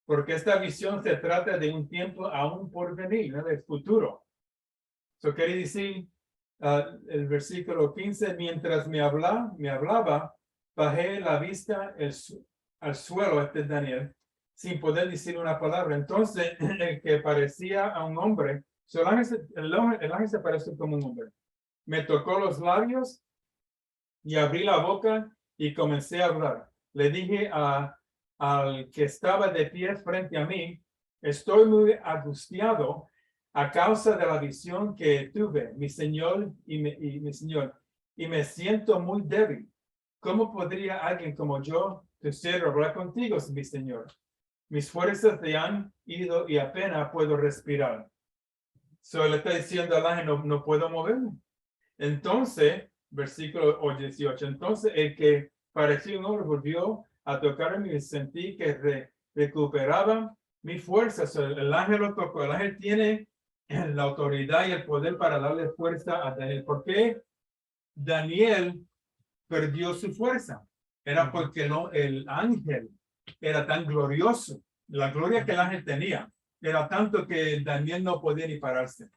Porque esta visión se trata de un tiempo aún por venir, ¿no? Del futuro. Eso quiere decir, el versículo 15, mientras me hablaba, bajé la vista al suelo, este es Daniel, sin poder decir una palabra. Entonces, el que parecía a un hombre, el ángel se parece como un hombre. Me tocó los labios y abrí la boca y comencé a hablar. Le dije al que estaba de pie frente a mí, estoy muy angustiado a causa de la visión que tuve, mi señor y mi señor, y me siento muy débil. ¿Cómo podría alguien como yo, tu siervo, hablar contigo, mi señor? Mis fuerzas se han ido y apenas puedo respirar. So le está diciendo al ángel, no puedo moverme. Entonces, versículo 18, entonces el que parecía un hombre volvió a tocarme y sentí que recuperaba mi fuerza. So, el ángel lo tocó. El ángel tiene la autoridad y el poder para darle fuerza a Daniel. ¿Por qué Daniel perdió su fuerza? Era porque el ángel era tan glorioso. La gloria que el ángel tenía era tanto que Daniel no podía ni pararse.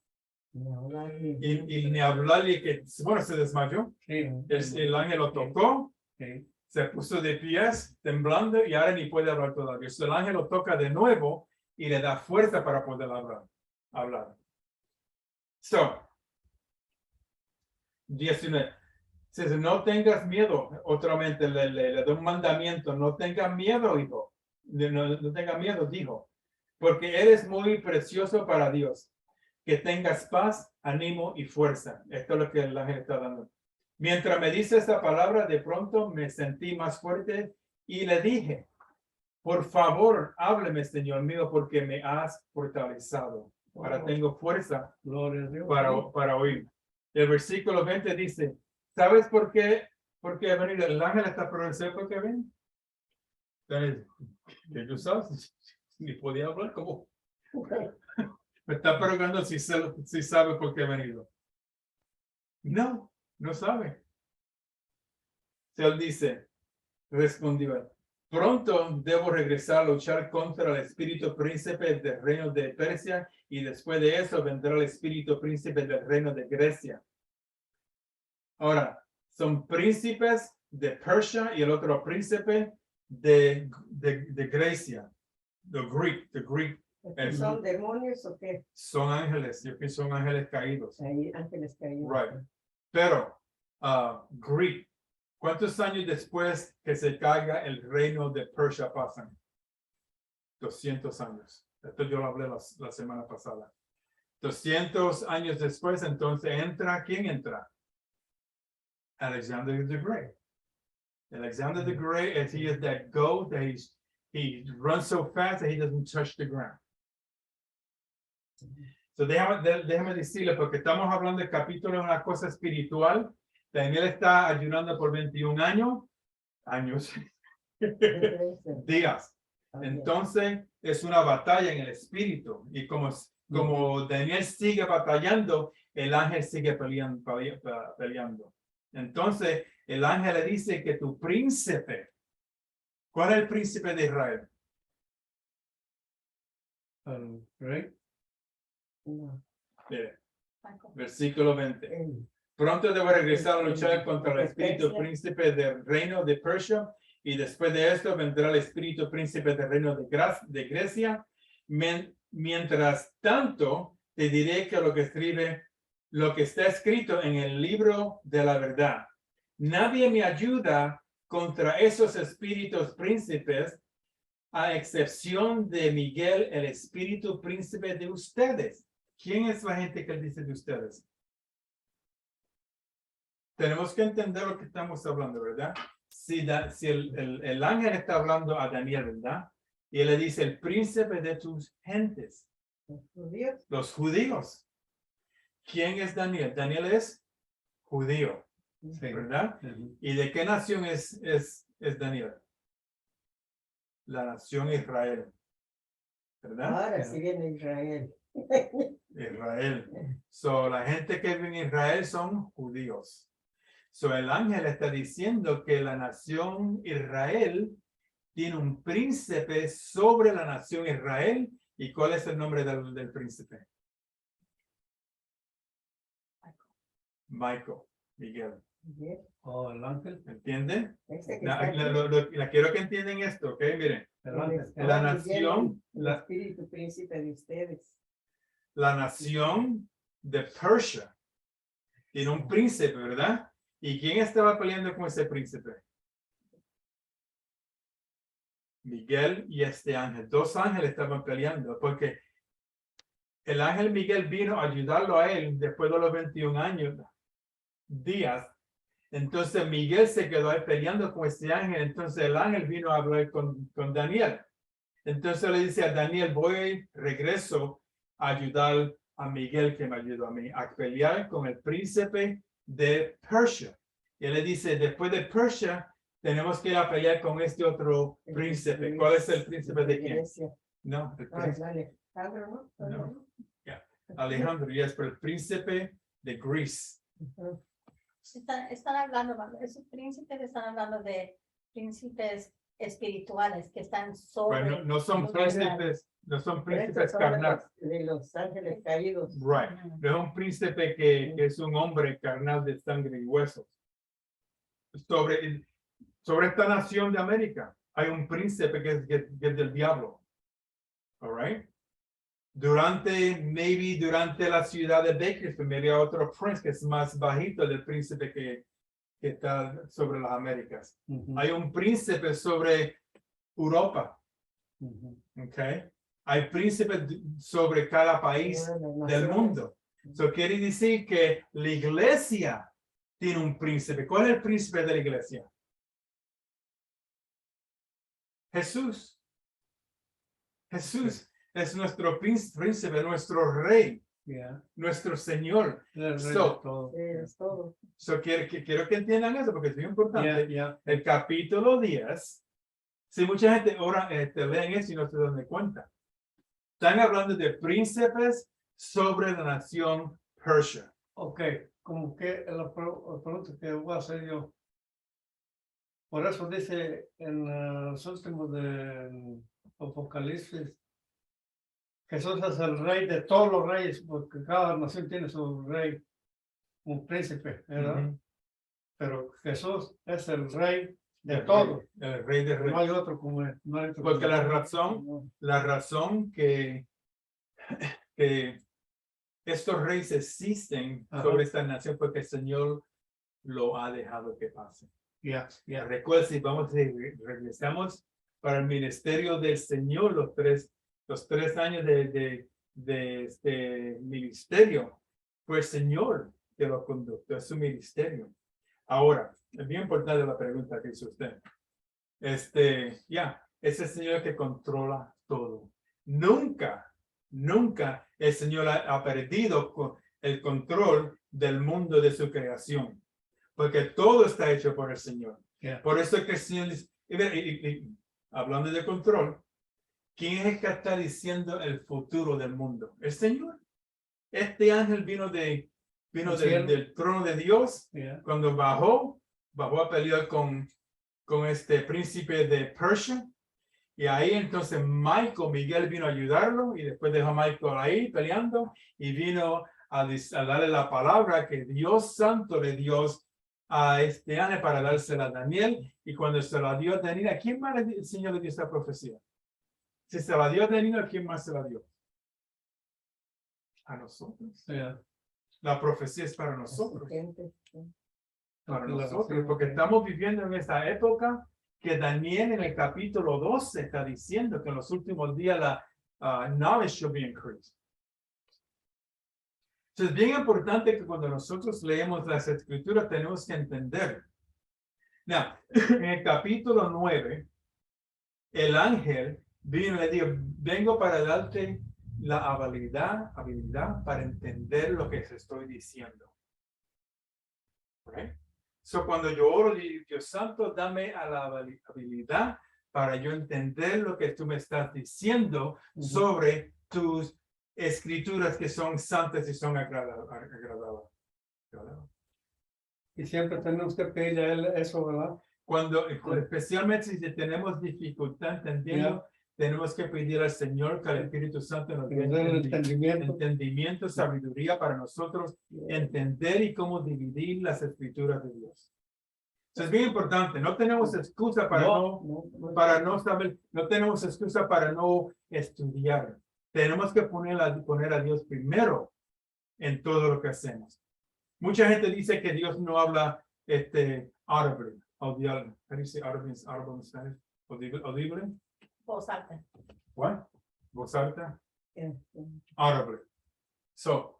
Y ni hablarle que, bueno, se desmayó. Sí. El ángel lo tocó, Sí. se puso de pies, temblando, y ahora ni puede hablar todavía. So, el ángel lo toca de nuevo y le da fuerza para poder hablar. So, 19. Dice, no tengas miedo. Otra vez le da un mandamiento. No tengas miedo, hijo. No tengas miedo, dijo. Porque eres muy precioso para Dios. Que tengas paz, ánimo y fuerza. Esto es lo que el ángel está dando. Mientras me dice esta palabra, de pronto me sentí más fuerte y le dije, por favor, hábleme, Señor mío, porque me has fortalecido. Ahora tengo fuerza Gloria a Dios. para oír. El versículo 20 dice, ¿sabes por qué? Porque el ángel está pronunciando por qué ven. Entonces, ¿qué tú sabes? Ni podía hablar como. Me está preguntando si sabe por qué ha venido. No sabe. Él dice, respondió, pronto debo regresar a luchar contra el espíritu príncipe del reino de Persia y después de eso vendrá el espíritu príncipe del reino de Grecia. Ahora, son príncipes de Persia y el otro príncipe de Grecia. The Greek. ¿Son demonios o qué? Son ángeles, yo pienso son ángeles caídos. Ahí, ángeles caídos. Right. Pero, Greek, ¿cuántos años después que se caiga el reino de Persia pasan? 200 años. Esto yo lo hablé la semana pasada. 200 años después, entonces entra, ¿quién entra? Alexander the Great. Alexander the Great, as he is that goat, that he runs so fast that he doesn't touch the ground. So déjame decirle, porque estamos hablando del capítulo de una cosa espiritual. Daniel está ayunando por 21 años, días. Entonces es una batalla en el espíritu y como Daniel sigue batallando, el ángel sigue peleando. Entonces el ángel le dice que tu príncipe, ¿cuál es el príncipe de Israel? Al rey. No, Mire, Michael. versículo 20. él. Pronto debo regresar a luchar contra el espíritu Persia. príncipe del reino de Persia, y después de esto vendrá el espíritu príncipe del reino de Grecia. Mientras tanto, te diré que lo que está escrito en el libro de la verdad. Nadie me ayuda contra esos espíritus príncipes, a excepción de Miguel, el espíritu príncipe de ustedes. ¿Quién es la gente que dice de ustedes? Tenemos que entender lo que estamos hablando, ¿verdad? Si el ángel está hablando a Daniel, ¿verdad? Y él le dice, el príncipe de tus gentes, Los judíos. los judíos. ¿Quién es Daniel? Daniel es judío, Sí. ¿verdad? ¿Y de qué nación es Daniel? La nación Israel, ¿verdad? Ahora sí viene Israel. Israel. So, la gente que vive en Israel son judíos. So, el ángel está diciendo que la nación Israel tiene un príncipe sobre la nación Israel. ¿Y cuál es el nombre del príncipe? Michael, Miguel. Bien. Oh, el ángel. ¿Entienden? Ese que está aquí, La quiero que entiendan esto, ¿ok? Miren, El donde ángel. está la Miguel, nación, el espíritu príncipe de ustedes. la nación de Persia tiene un príncipe, ¿verdad? ¿Y quién estaba peleando con ese príncipe? Miguel y este ángel. Dos ángeles estaban peleando porque el ángel Miguel vino a ayudarlo a él después de los 21 días. Entonces Miguel se quedó ahí peleando con este ángel. Entonces el ángel vino a hablar con Daniel. Entonces le dice a Daniel, regreso a ayudar a Miguel que me ayudó a mí a pelear con el príncipe de Persia. Y él le dice, después de Persia, tenemos que ir a pelear con este otro príncipe. ¿Cuál es el príncipe de quién? Grecia. No, el Ah, príncipe. dale. Alejandro, ¿no? No. Alejandro, y es por el príncipe de Grecia. Ujú. Están hablando, esos príncipes están hablando de príncipes espirituales que están sobre. Bueno, no son los príncipes, no son Pero estos príncipes son carnales. de los ángeles caídos. Right. No es un príncipe que es un hombre carnal de sangre y huesos. Sobre esta nación de América hay un príncipe que es del diablo. All right. Durante la ciudad de Bakersfield, maybe hay otro príncipe que es más bajito del príncipe que está sobre las Américas. Ujú, Hay un príncipe sobre Europa. ujú. Okay. Hay príncipes sobre cada país Bueno, del naciones. mundo. Eso quiere decir que la iglesia tiene un príncipe. ¿Cuál es el príncipe de la iglesia? Jesús. Jesús es nuestro príncipe, nuestro rey, Yeah. nuestro Señor. El rey So, de todo. Es todo. Quiero que entiendan eso porque es muy importante. Yeah, yeah. El capítulo 10, si mucha gente ahora leen eso y no se dan cuenta. Están hablando de príncipes sobre la nación Persia. Ok, como que la pregunta que voy a hacer yo. Por eso dice en los últimos de Apocalipsis, Jesús es el rey de todos los reyes, porque cada nación tiene su rey, un príncipe, ¿verdad? Ujú. Pero Jesús es el rey de El todos. rey, el rey de No reyes. hay otro como él. No hay otro Porque como la él. razón, No. la razón que estos reyes existen Ajá. sobre esta nación porque el Señor lo ha dejado que pase. Yeah, yeah. Recuerda, si regresamos para el ministerio del Señor, los tres años de este ministerio, fue el Señor que lo condujo, es su ministerio. Ahora, es bien importante la pregunta que hizo usted. Es el Señor que controla todo. Nunca el Señor ha perdido el control del mundo de su creación, porque todo está hecho por el Señor. Yeah. Por eso es que el Señor dice, hablando de control, ¿quién es el que está diciendo el futuro del mundo? El Señor. Este ángel vino del trono de Dios. Yeah. Cuando bajó a pelear con este príncipe de Persia. Y ahí entonces Miguel vino a ayudarlo y después dejó a Michael ahí peleando y vino a darle la palabra que Dios Santo le dio a este ángel para dársela a Daniel. Y cuando se la dio a Daniel, ¿a quién más el Señor le dio esta profecía? Si se la dio a Daniel, ¿a quién más se la dio? A nosotros. Yeah. La profecía es para nosotros. Gente, Para Claro, nosotros, sí, porque ok. estamos viviendo en esta época que Daniel en el capítulo 12 está diciendo que en los últimos días la knowledge shall be increased. Entonces es bien importante que cuando nosotros leemos las escrituras tenemos que entender. Now, en el capítulo 9, el ángel vino y le dijo, vengo para darte la habilidad para entender lo que te estoy diciendo. ¿Okay? So, cuando yo oro, Dios Santo, dame a la habilidad para yo entender lo que tú me estás diciendo sobre tus escrituras que son santas y son agradables. Y siempre tenemos que pedirle a él eso, ¿verdad? Cuando, especialmente si tenemos dificultad entendiendo, tenemos que pedir al Señor que el Espíritu Santo nos dé Que nos dé el entendimiento. entendimiento, sabiduría para nosotros entender y cómo dividir las escrituras de Dios. Eso es bien importante. No tenemos excusa para no saber, no tenemos excusa para no estudiar. Tenemos que poner a Dios primero en todo lo que hacemos. Mucha gente dice que Dios no habla audible. Audible. How do you say audible in Spanish? Audible. Voz alta. What? Voz alta. yeah. Audible. So,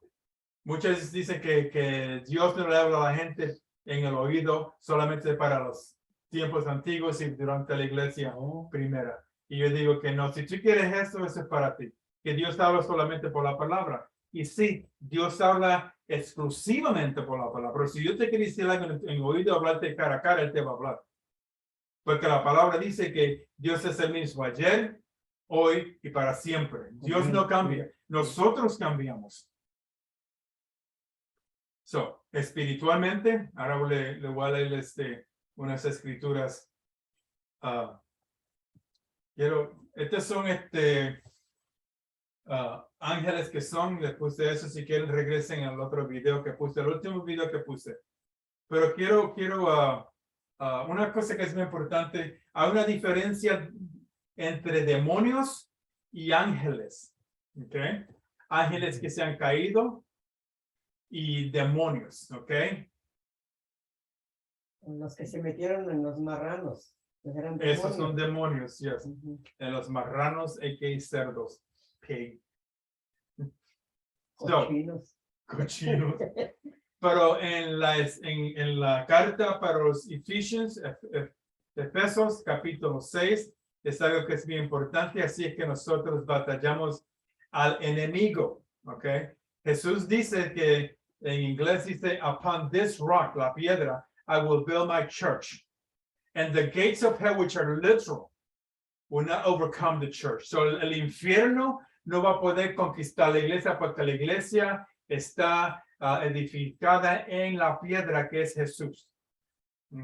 muchos dicen que Dios no le habla a la gente en el oído solamente para los tiempos antiguos y durante la iglesia primera. Y yo digo que no, si tú quieres eso es para ti. Que Dios habla solamente por la palabra. Y sí, Dios habla exclusivamente por la palabra. Pero si yo te quiero decir algo en el oído, hablarte cara a cara, Él te va a hablar. Porque la palabra dice que Dios es el mismo ayer, hoy y para siempre. Dios no cambia. Nosotros cambiamos. So, espiritualmente, ahora le voy a leer unas escrituras. Estos son ángeles que son, después de eso, si quieren, regresen al otro video que puse, el último video que puse. Pero quiero una cosa que es muy importante. Hay una diferencia entre demonios y ángeles. ¿Ok? Ángeles que se han caído y demonios, ¿ok? Los que se metieron en los marranos. Pues eran Esos son demonios. demonios, yes. En los marranos, a.k.a. cerdos, pig. So, Cochinos. cochinos. Pero en la carta para los Efesios, capítulo 6, es algo que es bien importante, así es que nosotros batallamos al enemigo, ¿ok? Jesús dice que, en inglés dice, upon this rock, la piedra, I will build my church. And the gates of hell, which are literal, will not overcome the church. So el infierno no va a poder conquistar la iglesia porque la iglesia está edificada en la piedra que es Jesús.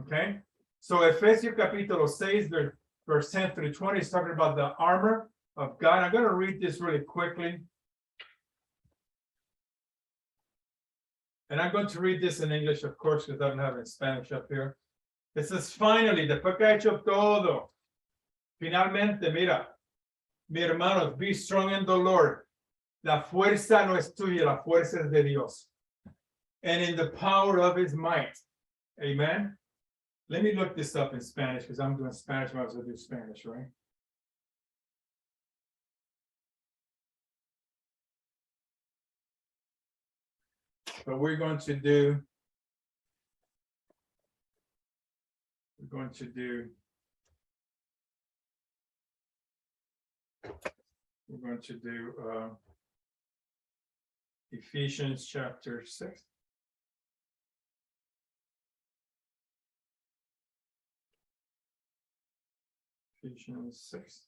Okay? So Efesios capítulo 6, verse 10 through 20 is talking about the armor of God. I'm going to read this really quickly. And I'm going to read this in English, of course, because I don't have it in Spanish up here. It says, finally, después que ha hecho todo, finalmente, mira, mi hermano, be strong in the Lord. La fuerza no es tuya, la fuerza es de Dios. And in the power of his might. Amen. Let me look this up in Spanish because I'm doing Spanish, I might as well do Spanish, right? but we're going to do Ephesians chapter 6. Ephesians 6.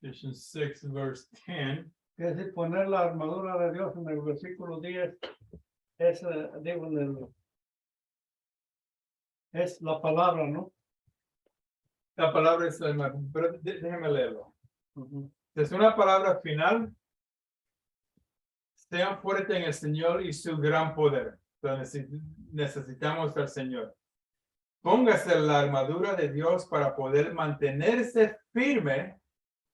Ephesians 6, verse 10. Es decir, poner la armadura de Dios en el versículo 10 es, digo, es la palabra, ¿no? La palabra es la, pero déjeme leerlo. Es una palabra final. Sean fuertes en el Señor y su gran poder. Entonces, necesitamos al Señor. Póngase la armadura de Dios para poder mantenerse firme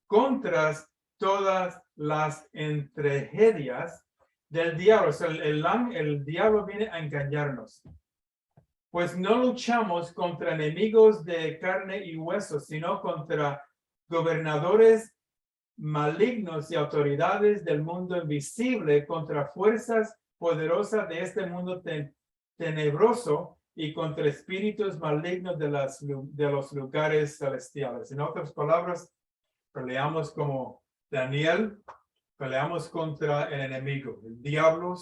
contra todas las tragedias del diablo. O sea, el diablo viene a engañarnos. Pues no luchamos contra enemigos de carne y hueso, sino contra gobernadores malignos y autoridades del mundo invisible, contra fuerzas poderosas de este mundo tenebroso y contra espíritus malignos de los lugares celestiales. En otras palabras, peleamos como Daniel, peleamos contra el enemigo, el diablo,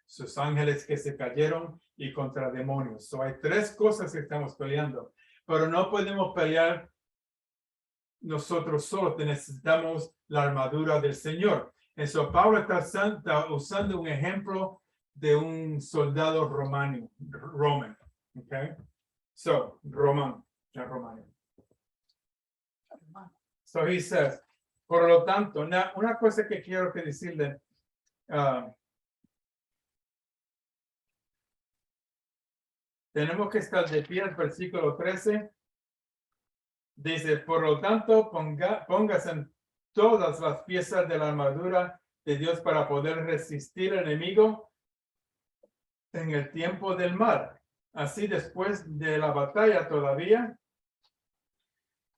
sus ángeles que se cayeron y contra demonios. So, hay tres cosas que estamos peleando, pero no podemos pelear nosotros solos, necesitamos la armadura del Señor. Eso Pablo está usando un ejemplo de un soldado romano. Okay? So, romano. So he says, por lo tanto, una cosa que quiero que decirle, tenemos que estar de pie, el versículo 13. Dice, por lo tanto, póngase todas las piezas de la armadura de Dios para poder resistir al enemigo en el tiempo del mal. Así, después de la batalla todavía,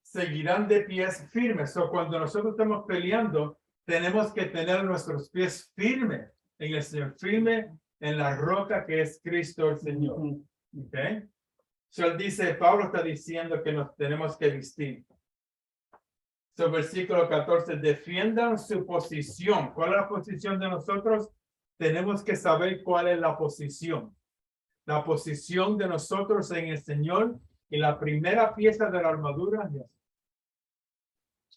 seguirán de pies firmes. O cuando nosotros estamos peleando, tenemos que tener nuestros pies firmes en el Señor, firme en la roca que es Cristo el Señor. ¿Ok? So, él dice, Pablo está diciendo que nos tenemos que vestir. So, versículo 14, defiendan su posición. ¿Cuál es la posición de nosotros? Tenemos que saber cuál es la posición. La posición de nosotros en el Señor. Y la primera pieza de la armadura.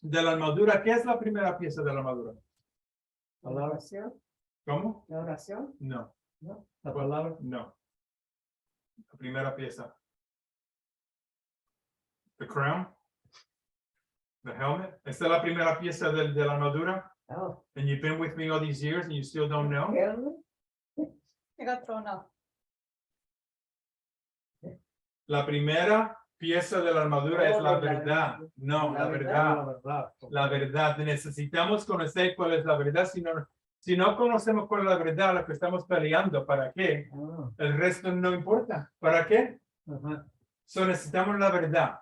De la armadura, ¿qué es la primera pieza de la armadura? ¿La oración? ¿Cómo? ¿La oración? No. ¿No? La palabra. No. La primera pieza. The crown. The helmet. Esta es la primera pieza de la armadura. Oh, And you've been with me all these years and you still don't know? helmet. El otro no. La primera pieza de la armadura es la verdad. No, la verdad. La verdad. La verdad. Necesitamos conocer cuál es la verdad. Si no conocemos cuál es la verdad, lo que estamos peleando, ¿para qué? Ah, El resto no importa. ¿Para qué? Ajá. So, necesitamos la verdad.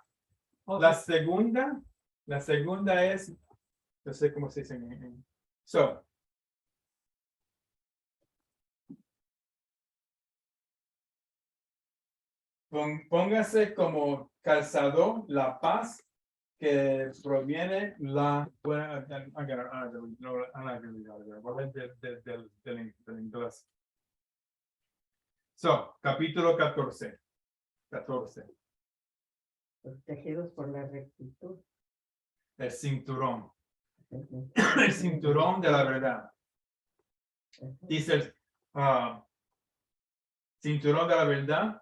La segunda es, no sé cómo se dice. So, póngase como calzado la paz que proviene del inglés. So, capítulo 14. protegidos por la rectitud. El cinturón. Ujú. El cinturón de la verdad. Ujú. Dice el cinturón de la verdad.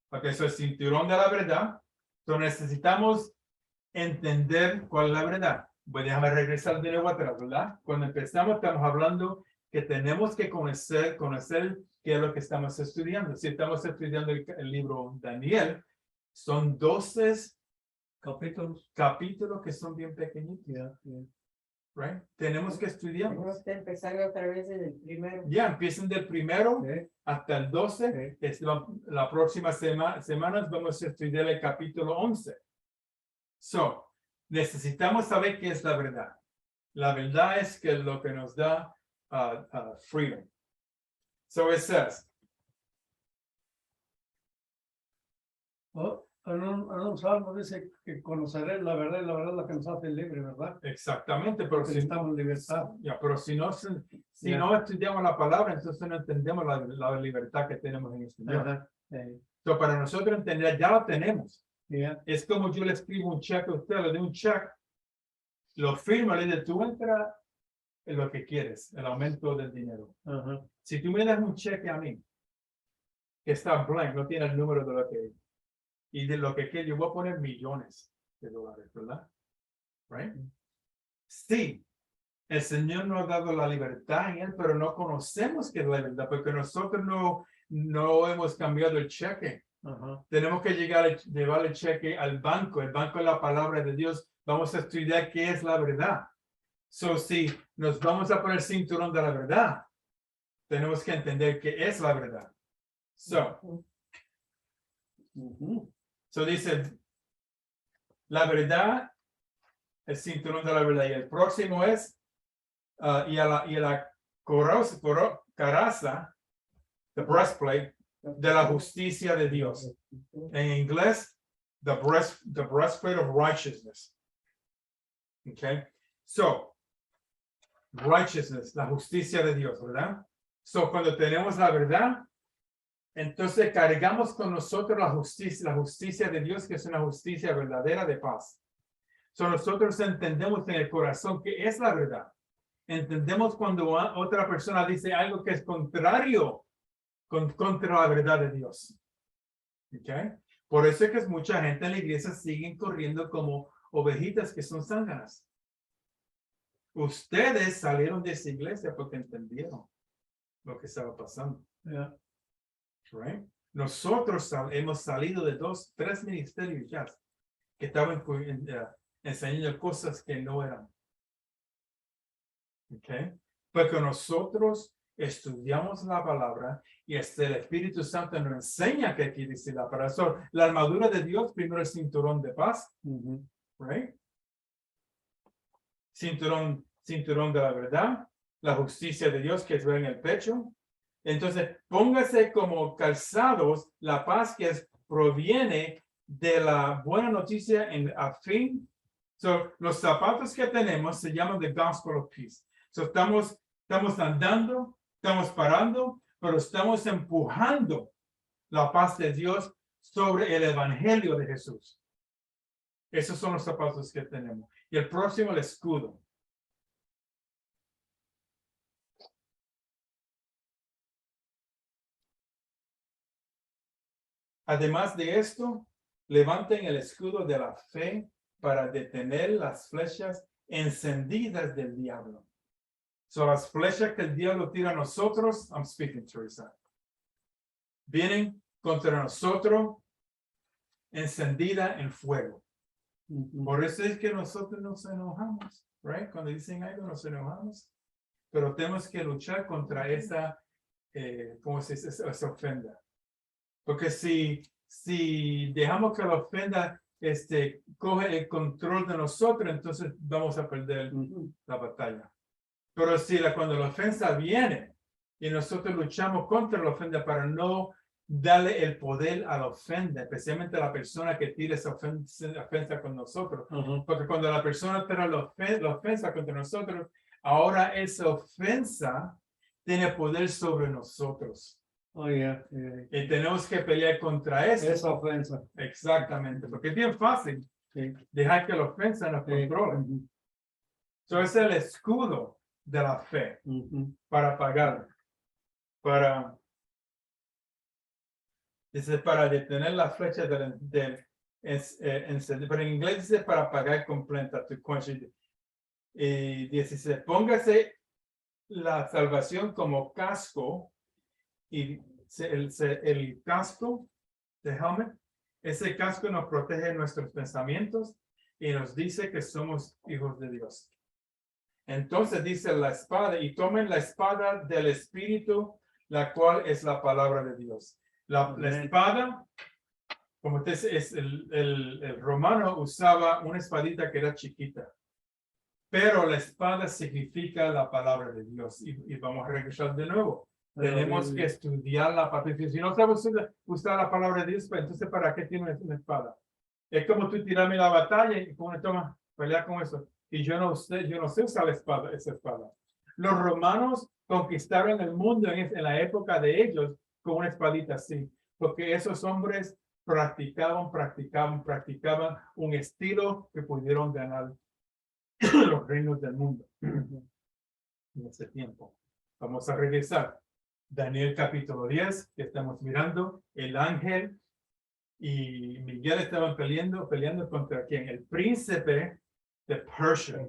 Porque eso es cinturón de la verdad. Entonces necesitamos entender cuál es la verdad. Pues déjame regresar de nuevo atrás, ¿verdad? Cuando empezamos estamos hablando que tenemos que conocer qué es lo que estamos estudiando. Si estamos estudiando el libro Daniel, son 12 capítulos que son bien pequeñitos. Right? Tenemos que estudiar. Tenemos que empezar otra vez desde el primero. Ya, empiecen del primero Sí. hasta el 12. Sí. La próxima semana vamos a estudiar el capítulo 11. So, necesitamos saber qué es la verdad. La verdad es que lo que nos da freedom. So it says, En un salmo dice que conoceré la verdad y la verdad es la que nos hace libre, ¿verdad? exactamente, pero Porque si, estamos en libertad. pero si no Ya. no estudiamos la palabra, entonces no entendemos la libertad que tenemos en el Señor. Ajá. So, para nosotros entender, ya lo tenemos. Ya. Es como yo le escribo un cheque a usted, le doy un cheque, lo firmo, le digo, tú entra en lo que quieres, el aumento del dinero. Ajá. Si tú me das un cheque a mí, que está blank, no tiene el número de lo que, y de lo que quiero, yo voy a poner millones de dólares, ¿verdad? Right? Sí, el Señor nos ha dado la libertad en él, pero no conocemos qué es la verdad, porque nosotros no hemos cambiado el cheque. Ajá. Tenemos que llevar el cheque al banco. El banco es la palabra de Dios. Vamos a estudiar qué es la verdad. So, si nos vamos a poner cinturón de la verdad, tenemos que entender qué es la verdad. So dice, la verdad, el cinturón de la verdad. Y el próximo es, y a la coraza, the breastplate, de la justicia de Dios. En inglés, the breastplate of righteousness. Okay, so righteousness, la justicia de Dios, ¿verdad? So cuando tenemos la verdad, entonces cargamos con nosotros la justicia de Dios, que es una justicia verdadera de paz. So nosotros entendemos en el corazón que es la verdad. Entendemos cuando otra persona dice algo que es contrario contra la verdad de Dios. Okay. Por eso es que mucha gente en la iglesia siguen corriendo como ovejitas que son zánganas. Ustedes salieron de esa iglesia porque entendieron lo que estaba pasando. Yeah. Right? Nosotros hemos salido de 2, 3 ministerios ya que estaban enseñando cosas que no eran. Okay. Porque nosotros estudiamos la palabra y el Espíritu Santo nos enseña qué quiere decir la palabra. So, la armadura de Dios, primero el cinturón de paz, right? Cinturón de la verdad, la justicia de Dios que es en el pecho. Entonces, póngase como calzados la paz que proviene de la buena noticia en a fin. So, los zapatos que tenemos se llaman the gospel of peace. So, estamos andando, estamos parando, pero estamos empujando la paz de Dios sobre el evangelio de Jesús. Esos son los zapatos que tenemos. Y el próximo, el escudo. Además de esto, levanten el escudo de la fe para detener las flechas encendidas del diablo. Son las flechas que el diablo tira a nosotros. I'm speaking, Teresa. Vienen contra nosotros encendida en fuego. Por eso es que nosotros nos enojamos, right? Cuando dicen algo nos enojamos, pero tenemos que luchar contra esa, ¿cómo se dice? Esa ofenda. Porque si dejamos que la ofenda coge el control de nosotros, entonces vamos a perder la batalla. Pero si cuando la ofensa viene y nosotros luchamos contra la ofensa para no darle el poder a la ofensa, especialmente a la persona que tira esa ofensa con nosotros. Porque cuando la persona tira la ofensa contra nosotros, ahora esa ofensa tiene poder sobre nosotros. Oh, yeah. Y tenemos que pelear contra eso. Esa ofensa. Exactamente, porque es bien fácil dejar que la ofensa nos controle. Eso es el escudo de la fe para pagar, dice para detener la flecha pero en inglés dice para pagar completa tu quench. Y dice póngase la salvación como casco y el casco de helmet, ese casco nos protege nuestros pensamientos y nos dice que somos hijos de Dios. Entonces dice la espada y tomen la espada del Espíritu, la cual es la palabra de Dios. La espada, como usted dice, el romano usaba una espadita que era chiquita. Pero la espada significa la palabra de Dios. Y vamos a regresar de nuevo. Tenemos que estudiar la palabra de Dios. Si no sabes usar la palabra de Dios, pues entonces ¿para qué tienes una espada? Es como tú tirarme la batalla y como toma, pelea con eso. Y yo no sé usar la espada, esa espada. Los romanos conquistaron el mundo en la época de ellos con una espadita así, porque esos hombres practicaban un estilo que pudieron ganar los reinos del mundo en ese tiempo. Vamos a regresar. Daniel capítulo 10, que estamos mirando, el ángel y Miguel estaban peleando contra quién? El príncipe de Persia.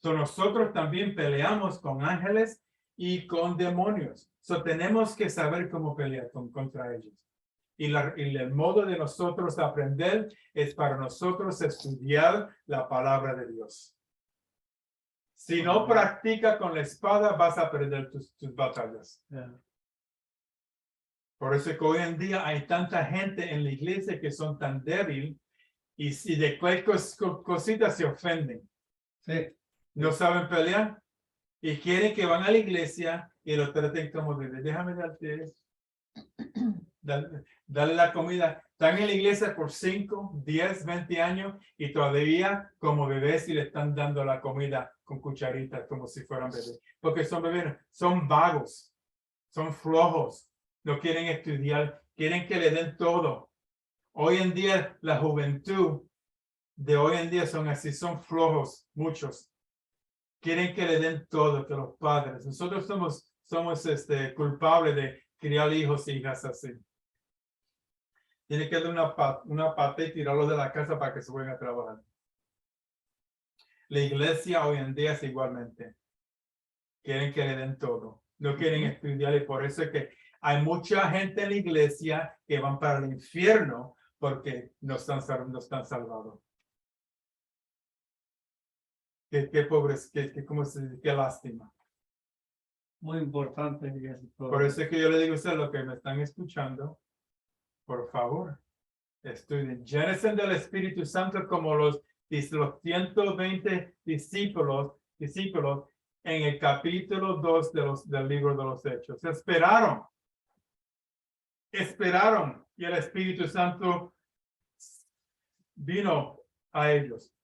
So, nosotros también peleamos con ángeles y con demonios. So, tenemos que saber cómo pelear contra ellos. Y el modo de nosotros aprender es para nosotros estudiar la palabra de Dios. Si no practicas con la espada, vas a perder tus batallas. Por eso es que hoy en día hay tanta gente en la iglesia que son tan débiles y si de cualquier cosita se ofenden. Sí. No saben pelear y quieren que van a la iglesia y lo traten como bebé. Déjame darte eso. Dale la comida. Están en la iglesia por 5, 10, 20 años y todavía como bebés y le están dando la comida con cucharitas como si fueran bebés. Porque son bebés, son vagos, son flojos, no quieren estudiar, quieren que le den todo. Hoy en día la juventud de hoy en día son así, son flojos, muchos. Quieren que le den todo, que los padres. Nosotros somos culpables de criar hijos e hijas así. Tiene que dar una pata y tirarlos de la casa para que se vayan a trabajar. La iglesia hoy en día es igualmente. Quieren que le den todo. No quieren estudiar y por eso es que hay mucha gente en la iglesia que van para el infierno porque no están salvados. Qué pobres, qué lástima. Muy importante. Por eso es que yo le digo a ustedes, los que me están escuchando, por favor, estudien. Llénense del Espíritu Santo como los 120 discípulos en el capítulo 2 del libro de los Hechos. Esperaron y el Espíritu Santo vino a ellos.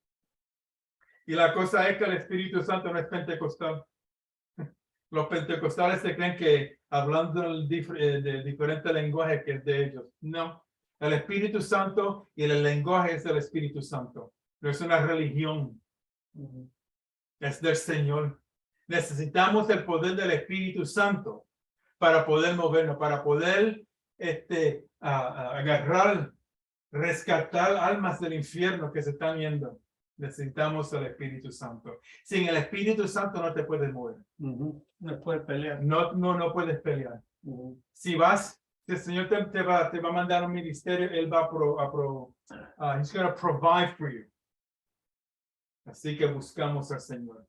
Y la cosa es que el Espíritu Santo no es pentecostal. Los pentecostales se creen que hablando de diferentes lenguajes que es de ellos. No, el Espíritu Santo y el lenguaje es el Espíritu Santo. No es una religión. Es del Señor. Necesitamos el poder del Espíritu Santo para poder movernos, para poder agarrar, rescatar almas del infierno que se están yendo. Necesitamos el Espíritu Santo. Sin el Espíritu Santo no te puedes mover. No puedes pelear. No puedes pelear. Si vas, el Señor te va a mandar un ministerio, Él va he's going to provide for you. Así que buscamos al Señor.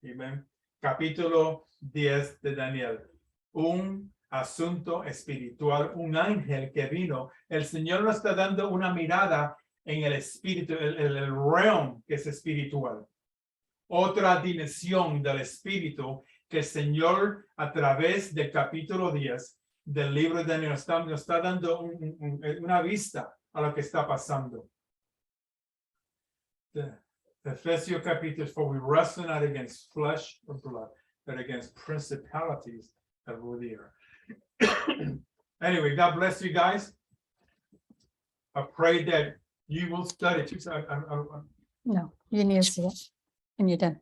Amén. Capítulo 10 de Daniel. Un asunto espiritual, un ángel que vino. El Señor nos está dando una mirada en el espíritu, el realm que es espiritual. Otra dimensión del espíritu que el Señor a través del capítulo 10 del libro de Daniel nos está dando una vista a lo que está pasando. Efesios capítulo 4, we wrestle not against flesh or blood, but against principalities that rule the earth. Anyway, God bless you guys. I pray that you will study. No, you need to see it. And you're done.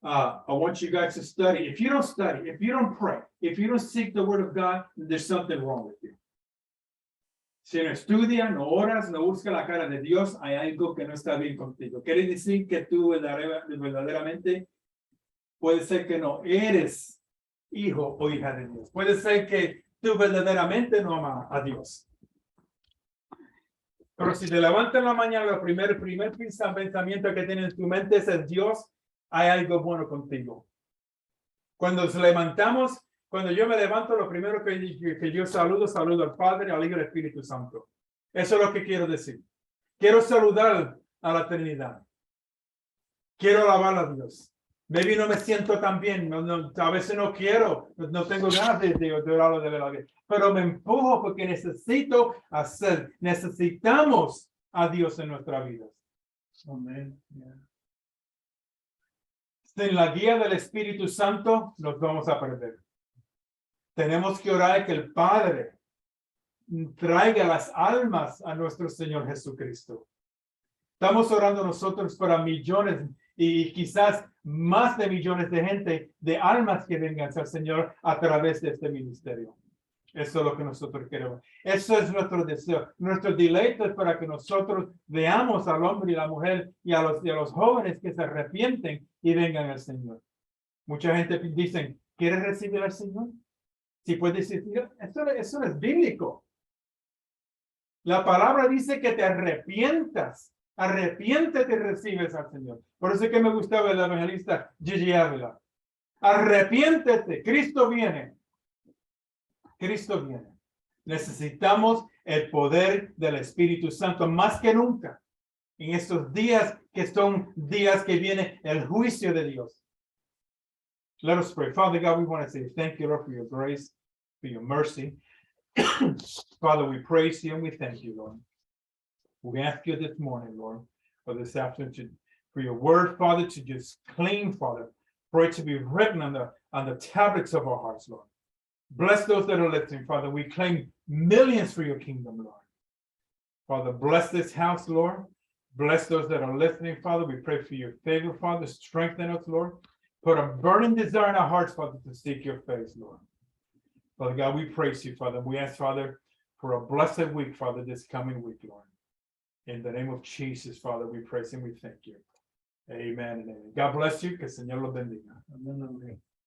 I want you guys to study. If you don't study, if you don't pray, if you don't seek the word of God, there's something wrong with you. Si no estudias, no oras, no buscas la cara de Dios, hay algo que no está bien contigo. Quiere decir que tú verdaderamente puede ser que no eres hijo o hija de Dios. Puede ser que tú verdaderamente no amas a Dios. Pero si te levantas en la mañana, el primer pensamiento que tienes en tu mente es Dios, hay algo bueno contigo. Cuando yo me levanto, lo primero que yo saludo al Padre, al Hijo y al Espíritu Santo. Eso es lo que quiero decir. Quiero saludar a la Trinidad. quiero alabar a Dios. Maybe no me siento tan bien, a veces no quiero, no tengo ganas de orarlo de la vida, pero me empujo porque necesito hacer, necesitamos a Dios en nuestra vida. Amén. Sin la guía del Espíritu Santo nos vamos a perder. Tenemos que orar que el Padre traiga las almas a nuestro Señor Jesucristo. Estamos orando nosotros para millones y quizás más de millones de gente, de almas que vengan al Señor a través de este ministerio. Eso es lo que nosotros queremos. Eso es nuestro deseo. Nuestro deleite es para que nosotros veamos al hombre y la mujer y a los jóvenes que se arrepienten y vengan al Señor. Mucha gente dice, ¿quieres recibir al Señor? Si puedes decir, eso no es bíblico. La palabra dice que te arrepientas. Arrepiéntete y recibes al Señor. Por eso es que me gustaba el evangelista Gigi Ávila. Arrepiéntete, Cristo viene. Cristo viene. Necesitamos el poder del Espíritu Santo más que nunca. En estos días que son días que viene el juicio de Dios. Let us pray. Father God, we want to say thank you, Lord, for your grace, for your mercy. Father, we praise you and we thank you, Lord. We ask you this morning, Lord, for this afternoon, for your word, Father, to just clean, Father, for it to be written on the tablets of our hearts, Lord. Bless those that are listening, Father. We claim millions for your kingdom, Lord. Father, bless this house, Lord. Bless those that are listening, Father. We pray for your favor, Father. Strengthen us, Lord. Put a burning desire in our hearts, Father, to seek your face, Lord. Father God, we praise you, Father. We ask, Father, for a blessed week, Father, this coming week, Lord. In the name of Jesus, Father, we praise and we thank you. Amen and amen. God bless you. Que el Señor los bendiga. Amén.